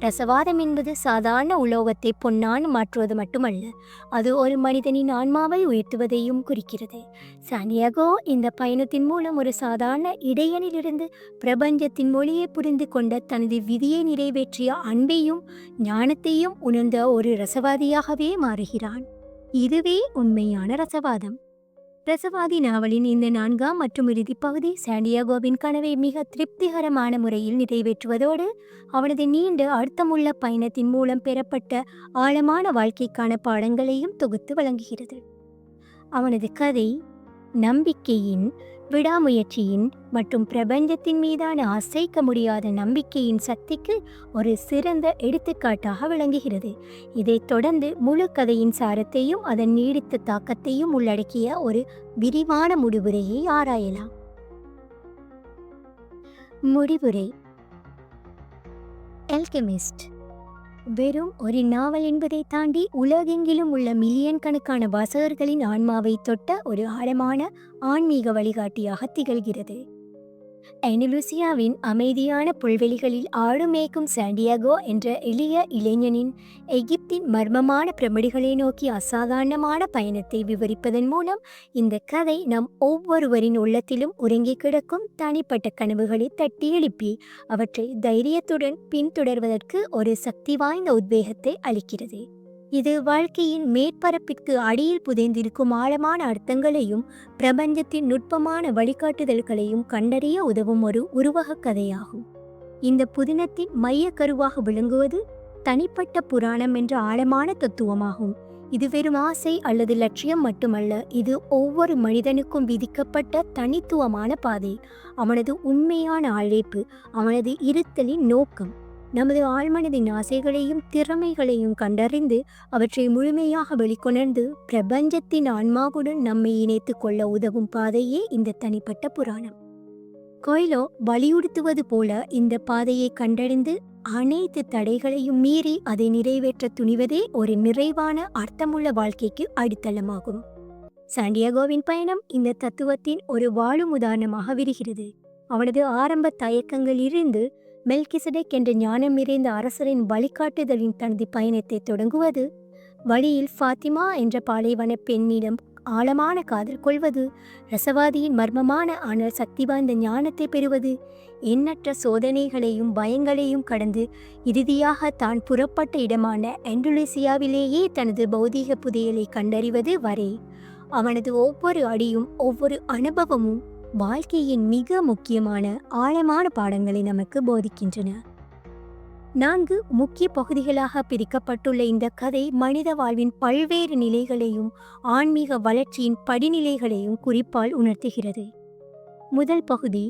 Speaker 1: ரசவாதம் என்பது சாதாரண உலோகத்தை பொன்னான மாற்றுவது மட்டுமல்ல, அது ஒரு மனிதனின் ஆன்மாவை உயர்த்துவதையும் குறிக்கிறது. சாண்டியாகோ இந்த பயணத்தின் மூலம் ஒரு சாதாரண இடையனிலிருந்து பிரபஞ்சத்தின் மொழியை புரிந்து கொண்ட, தனது விதியை நிறைவேற்றிய, அன்பையும் ஞானத்தையும் உணர்ந்த ஒரு ரசவாதியாகவே மாறுகிறான். இதுவே உண்மையான ரசவாதம். ரசவாதி நாவலின் இந்த 4ஆம் மற்றும் இறுதி பகுதி சாண்டியாகோவின் கனவை மிக திருப்திகரமான முறையில் நிறைவேற்றுவதோடு அவனது நீண்ட அர்த்தமுள்ள பயணத்தின் மூலம் பெறப்பட்ட ஆழமான வாழ்க்கைக்கான பாடங்களையும் தொகுத்து வழங்குகிறது. அவனது கதை நம்பிக்கையின், விடாமுயற்சியின் மற்றும் பிரபஞ்சத்தின் மீதான அசைக்க முடியாத நம்பிக்கையின் சக்திக்கு ஒரு சிறந்த எடுத்துக்காட்டாக விளங்குகிறது. இதைத் தொடர்ந்து முழு கதையின் சாரத்தையும் அதன் நீடித்த தாக்கத்தையும் உள்ளடக்கிய ஒரு விரிவான முடிவுரையை ஆராயலாம். முடிவுரை. அல்கெமிஸ்ட் வெறும் ஒரு நாவல் என்பதை தாண்டி உலகெங்கிலும் உள்ள மில்லியன் கணக்கான வாசகர்களின் ஆன்மாவை தொட்ட ஒரு ஆழமான ஆன்மீக வழிகாட்டியாக திகழ்கிறது. அண்டலூசியாவின் அமைதியான புல்வெளிகளில் ஆடு மேய்க்கும் சாண்டியாகோ என்ற எளிய இளைஞனின் எகிப்தின் மர்மமான பிரமிடுகளை நோக்கி அசாதாரணமான பயணத்தை விவரிப்பதன் மூலம் இந்த கதை நம் ஒவ்வொருவரின் உள்ளத்திலும் உறங்கி கிடக்கும் தனிப்பட்ட கனவுகளை தட்டி எழுப்பி அவற்றை தைரியத்துடன் பின்தொடர்வதற்கு ஒரு சக்தி வாய்ந்த உத்வேகத்தை அளிக்கிறது. இது வாழ்க்கையின் மேற்பரப்பிற்கு அடியில் புதைந்திருக்கும் ஆழமான அர்த்தங்களையும் பிரபஞ்சத்தின் நுட்பமான வழிகாட்டுதல்களையும் கண்டறிய உதவும் ஒரு உருவக கதையாகும். இந்த புதினத்தின் மைய கருவாக விளங்குவது தனிப்பட்ட புராணம் என்ற ஆழமான தத்துவமாகும். இது வெறும் ஆசை அல்லது லட்சியம் மட்டுமல்ல, இது ஒவ்வொரு மனிதனுக்கும் விதிக்கப்பட்ட தனித்துவமான பாதை, அவனது உண்மையான அழைப்பு, அவனது இருத்தலின் நோக்கம். நமது ஆழ்மனதின் ஆசைகளையும் திறமைகளையும் கண்டறிந்து அவற்றை முழுமையாக வெளிக்கொணர்ந்து பிரபஞ்சத்தின் ஆன்மாவுடன் நம்மை இணைத்து கொள்ள உதவும் பாதையே இந்த தனிப்பட்ட புராணம். கொய்லோ வலியுறுத்துவது போல இந்த பாதையை கண்டறிந்து அனைத்து தடைகளையும் மீறி அதை நிறைவேற்ற துணிவதே ஒரு நிறைவான அர்த்தமுள்ள வாழ்க்கைக்கு அடித்தளமாகும். சாண்டியாகோவின் பயணம் இந்த தத்துவத்தின் ஒரு வாழும் உதாரணமாக விரிகிறது. அவனது ஆரம்ப தயக்கங்களிலிருந்து மெல்கிசடேக் என்ற ஞானம் நிறைந்த அரசரின் வழிகாட்டுதலின் தனது பயணத்தை தொடங்குவது, வழியில் ஃபாத்திமா என்ற பாலைவன பெண்ணிடம் ஆழமான காதல் கொள்வது, ரசவாதியின் மர்மமான ஆனால் சக்தி வாய்ந்த ஞானத்தை பெறுவது, எண்ணற்ற சோதனைகளையும் பயங்களையும் கடந்து இறுதியாக தான் புறப்பட்ட இடமான ஆண்டலூசியாவிலேயே தனது பௌதீக புதையலை கண்டறிவது வரை அவனது ஒவ்வொரு அடியும் ஒவ்வொரு அனுபவமும் வாழ்க்கையின் மிக முக்கியமான ஆழமான பாடங்களை நமக்கு போதிக்கின்றன. 4 முக்கிய பகுதிகளாக பிரிக்கப்பட்டுள்ள இந்த கதை மனித வாழ்வின் பல்வேறு நிலைகளையும் ஆன்மீக வளர்ச்சியின் படிநிலைகளையும் குறிப்பால் உணர்த்துகிறது. முதல் பகுதி,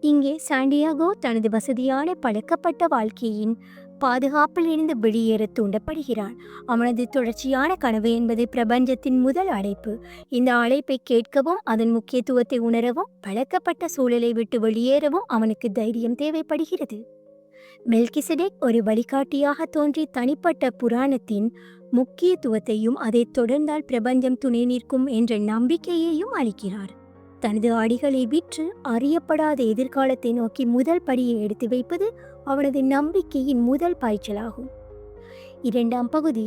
Speaker 1: இங்கே சாண்டியாகோ தனது வசதியான பழக்கப்பட்ட வாழ்க்கையின் பாதுகாப்பில் இருந்து வெளியேற தூண்டப்படுகிறான். அவனது தொடர்ச்சியான கனவு என்பது பிரபஞ்சத்தின் முதல் அழைப்பு. இந்த அழைப்பை கேட்கவும் அதன் முக்கியத்துவத்தை உணரவும் பழக்கப்பட்ட சூழலை விட்டு வெளியேறவும் அவனுக்கு தைரியம் தேவைப்படுகிறது. மெல்கிசடேக் ஒரு வழிகாட்டியாக தோன்றி தனிப்பட்ட புராணத்தின் முக்கியத்துவத்தையும் அதை தொடர்ந்தால் பிரபஞ்சம் துணை நிற்கும் என்ற நம்பிக்கையையும் அளிக்கிறார். தனது அடிகளை விற்று அறியப்படாத எதிர்காலத்தை நோக்கி முதல் படியை எடுத்து வைப்பது அவனது நம்பிக்கையின் முதல் பாய்ச்சலாகும். 2ஆம் பகுதி,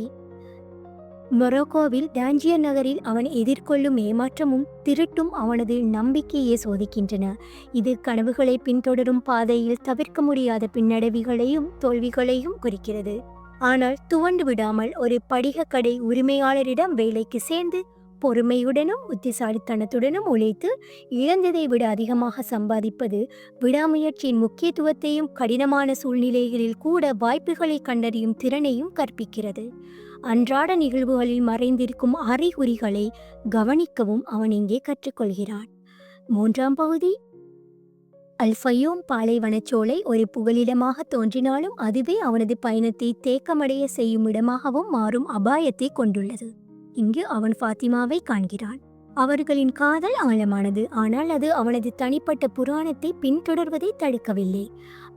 Speaker 1: மொரோக்கோவில் டான்ஜியர் நகரில் அவன் எதிர்கொள்ளும் ஏமாற்றமும் திருட்டும் அவனது நம்பிக்கையை சோதிக்கின்றன. இது கனவுகளை பின்தொடரும் பாதையில் தவிர்க்க முடியாத பின்னடைவுகளையும் தோல்விகளையும் குறிக்கிறது. ஆனால் துவண்டு விடாமல் ஒரு படிகக்கடை உரிமையாளரிடம் வேலைக்கு சேர்ந்து பொறுமையுடனும் புத்திசாலித்தனத்துடனும் உழைத்து இழந்ததை விட அதிகமாக சம்பாதிப்பது விடாமுயற்சியின் முக்கியத்துவத்தையும் கடினமான சூழ்நிலைகளில் கூட வாய்ப்புகளை கண்டறியும் திறனையும் கற்பிக்கிறது. அன்றாட நிகழ்வுகளில் மறைந்திருக்கும் அறிகுறிகளை கவனிக்கவும் அவன் இங்கே கற்றுக்கொள்கிறான். 3ஆம் பகுதி, அல்ஃபயோம் பாலைவனச்சோலை ஒரு புகலிடமாக தோன்றினாலும் அதுவே அவனது பயணத்தை தேக்கமடைய செய்யும் இடமாகவும் மாறும் அபாயத்தை கொண்டுள்ளது. இங்கு அவன் ஃபாத்திமாவை காண்கிறான். அவர்களின் காதல் ஆழமானது, ஆனால் அது அவனது தனிப்பட்ட புராணத்தை பின்தொடர்வதை தடுக்கவில்லை,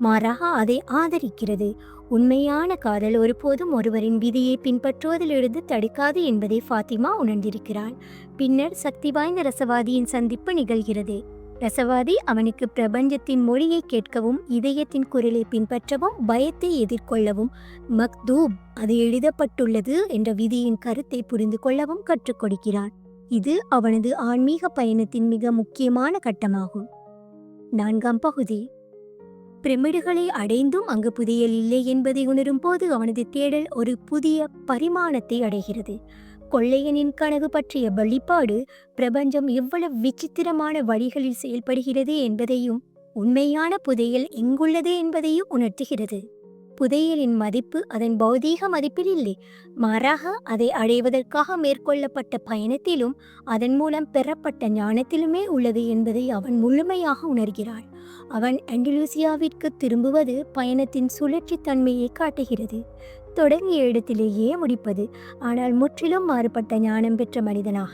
Speaker 1: மாறாக அதை ஆதரிக்கிறது. உண்மையான காதல் ஒருபோதும் ஒருவரின் விதியை பின்பற்றுவதிலிருந்து தடுக்காது என்பதை ஃபாத்திமா உணர்ந்திருக்கிறாள். பின்னர் சக்தி வாய்ந்த ரசவாதியின் சந்திப்பு நிகழ்கிறது. ரசவாதி அவனுக்கு பிரபஞ்சத்தின் மொழியை கேட்கவும் இதயத்தின் குரலை பின்பற்றவும் பயத்தை எதிர்கொள்ளவும் மக்தூப் அது எழுதப்பட்டுள்ளது என்ற விதியின் கருத்தை புரிந்து கொள்ளவும் கற்றுக் கொடுக்கிறான். இது அவனது ஆன்மீக பயணத்தின் மிக முக்கியமான கட்டமாகும். 4ஆம் பகுதி, பிரமிடுகளை அடைந்தும் அங்கு புதையல் இல்லை என்பதை உணரும் போது அவனது தேடல் ஒரு புதிய பரிமாணத்தை அடைகிறது. கொள்ளையனின் கனவு பற்றிய வெளிப்பாடு பிரபஞ்சம் எவ்வளவு விசித்திரமான வழிகளில் செயல்படுகிறது என்பதையும் உண்மையான புதையல் எங்குள்ளது என்பதையும் உணர்த்துகிறது. புதையலின் மதிப்பு அதன் பௌதீக மதிப்பில் இல்லை, மாறாக அதை அடைவதற்காக மேற்கொள்ளப்பட்ட பயணத்திலும் அதன் மூலம் பெறப்பட்ட ஞானத்திலுமே உள்ளது என்பதை அவன் முழுமையாக உணர்கிறான். அவன் ஆண்டலூசியாவிற்கு திரும்புவது பயணத்தின் சுழற்சி தன்மையை காட்டுகிறது. தொடங்கிய இடத்திலேயே முடிப்பது, ஆனால் முற்றிலும் மாறுபட்ட ஞானம் பெற்ற மனிதனாக.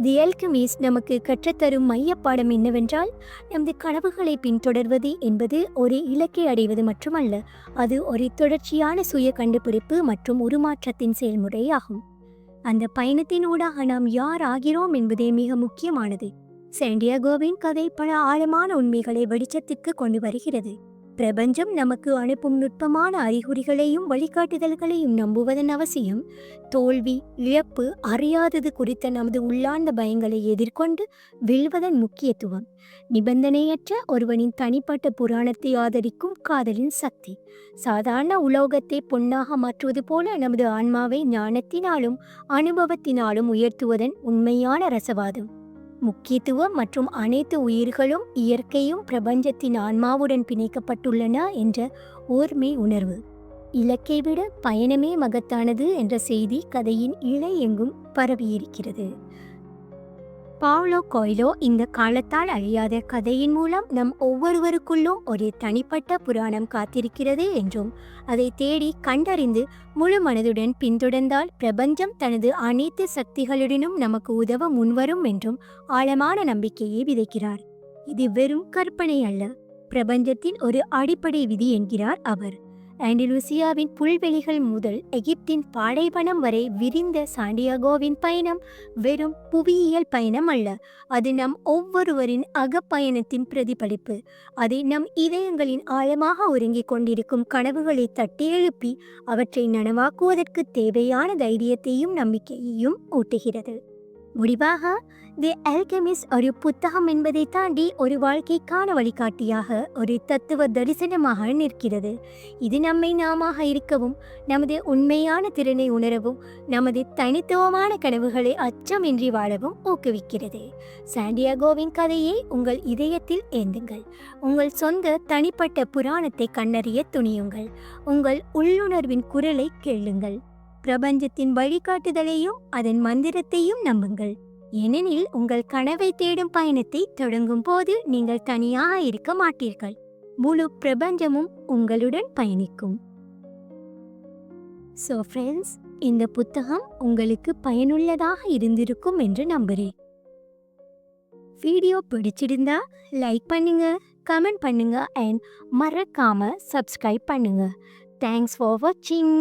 Speaker 1: தி அல்கெமிஸ்ட் நமக்கு கற்றுத்தரும் மையப்பாடம் என்னவென்றால், நமது கனவுகளை பின்தொடர்வது என்பது ஒரு இலக்கை அடைவது மட்டுமல்ல, அது ஒரு தொடர்ச்சியான சுய கண்டுபிடிப்பு மற்றும் உருமாற்றத்தின் செயல்முறையாகும். அந்த பயணத்தின் ஊடாக நாம் யார் ஆகிறோம் என்பதே மிக முக்கியமானது. சாண்டியாகோவின் கதை பல ஆழமான உண்மைகளை வெளிச்சத்திற்கு கொண்டு வருகிறது. பிரபஞ்சம் நமக்கு அனுப்பும் நுட்பமான அறிகுறிகளையும் வழிகாட்டுதல்களையும் நம்புவதன் அவசியம், தோல்வி, இழப்பு, அறியாதது குறித்த நமது உள்ளார்ந்த பயங்களை எதிர்கொண்டு வெல்வதன் முக்கியத்துவம், நிபந்தனையற்ற ஒருவனின் தனிப்பட்ட புராணத்தை ஆதரிக்கும் காதலின் சக்தி, சாதாரண உலோகத்தை பொன்னாக மாற்றுவது போல நமது ஆன்மாவை ஞானத்தினாலும் அனுபவத்தினாலும் உயர்த்துவதன் உண்மையான ரசவாதம், முக்கியத்துவம் மற்றும் அனைத்து உயிர்களும் இயற்கையும் பிரபஞ்சத்தின் ஆன்மாவுடன் பிணைக்கப்பட்டுள்ளன என்ற ஓர்மை உணர்வு. இலக்கை விட பயணமே மகத்தானது என்ற செய்தி கதையின் இழை எங்கும் பரவியிருக்கிறது. பாவ்லோ கொய்லோ இந்த காலத்தால் அழியாத கதையின் மூலம் நம் ஒவ்வொருவருக்குள்ளும் ஒரு தனிப்பட்ட புராணம் காத்திருக்கிறது என்றும், அதை தேடி கண்டறிந்து முழு மனதுடன் பின்தொடர்ந்தால் பிரபஞ்சம் தனது அனைத்து சக்திகளுடனும் நமக்கு உதவ முன்வரும் என்றும் ஆழமான நம்பிக்கையை விதைக்கிறார். இது வெறும் கற்பனை அல்ல, பிரபஞ்சத்தின் ஒரு அடிப்படை விதி என்கிறார் அவர். ஆண்டலூசியாவின் புல்வெளிகள் முதல் எகிப்தின் பாலைவனம் வரை விரிந்த சாண்டியாகோவின் பயணம் வெறும் புவியியல் பயணம் அல்ல, அது நம் ஒவ்வொருவரின் அகப்பயணத்தின் பிரதிபலிப்பு. அதை நம் இதயங்களின் ஆழமாக உறங்கிக் கொண்டிருக்கும் கனவுகளை தட்டி எழுப்பி அவற்றை நனவாக்குவதற்கு தேவையான தைரியத்தையும் நம்பிக்கையையும் ஊட்டுகிறது. முடிவாக, தி அல்கெமிஸ்ட் ஒரு புத்தகம் என்பதை தாண்டி ஒரு வாழ்க்கைக்கான வழிகாட்டியாக, ஒரு தத்துவ தரிசனமாக நிற்கிறது. இது நம்மை நாமாக இருக்கவும், நமது உண்மையான திறனை உணரவும், நமது தனித்துவமான கனவுகளை அச்சமின்றி வாழவும் ஊக்குவிக்கிறது. சாண்டியாகோவின் கதையை உங்கள் இதயத்தில் ஏந்துங்கள். உங்கள் சொந்த தனிப்பட்ட புராணத்தை கண்டறிய துணியுங்கள். உங்கள் உள்ளுணர்வின் குரலை கேளுங்கள். பிரபஞ்சத்தின் வழிகாட்டுதலையும் அதன் மந்திரத்தையும் நம்புங்கள். ஏனெனில் உங்கள் கனவை தேடும் பயணத்தை தொடங்கும் போது நீங்கள் தனியாக இருக்க மாட்டீர்கள். முழு பிரபஞ்சமும் உங்களுடன் பயணிக்கும். ஸோ ஃப்ரெண்ட்ஸ், இந்த புத்தகம் உங்களுக்கு பயனுள்ளதாக இருந்திருக்கும் என்று நம்புகிறேன். வீடியோ பிடிச்சிருந்தா லைக் பண்ணுங்க, கமெண்ட் பண்ணுங்க அண்ட் மறக்காம சப்ஸ்கிரைப் பண்ணுங்க. தேங்க்ஸ் ஃபார் வாட்சிங்.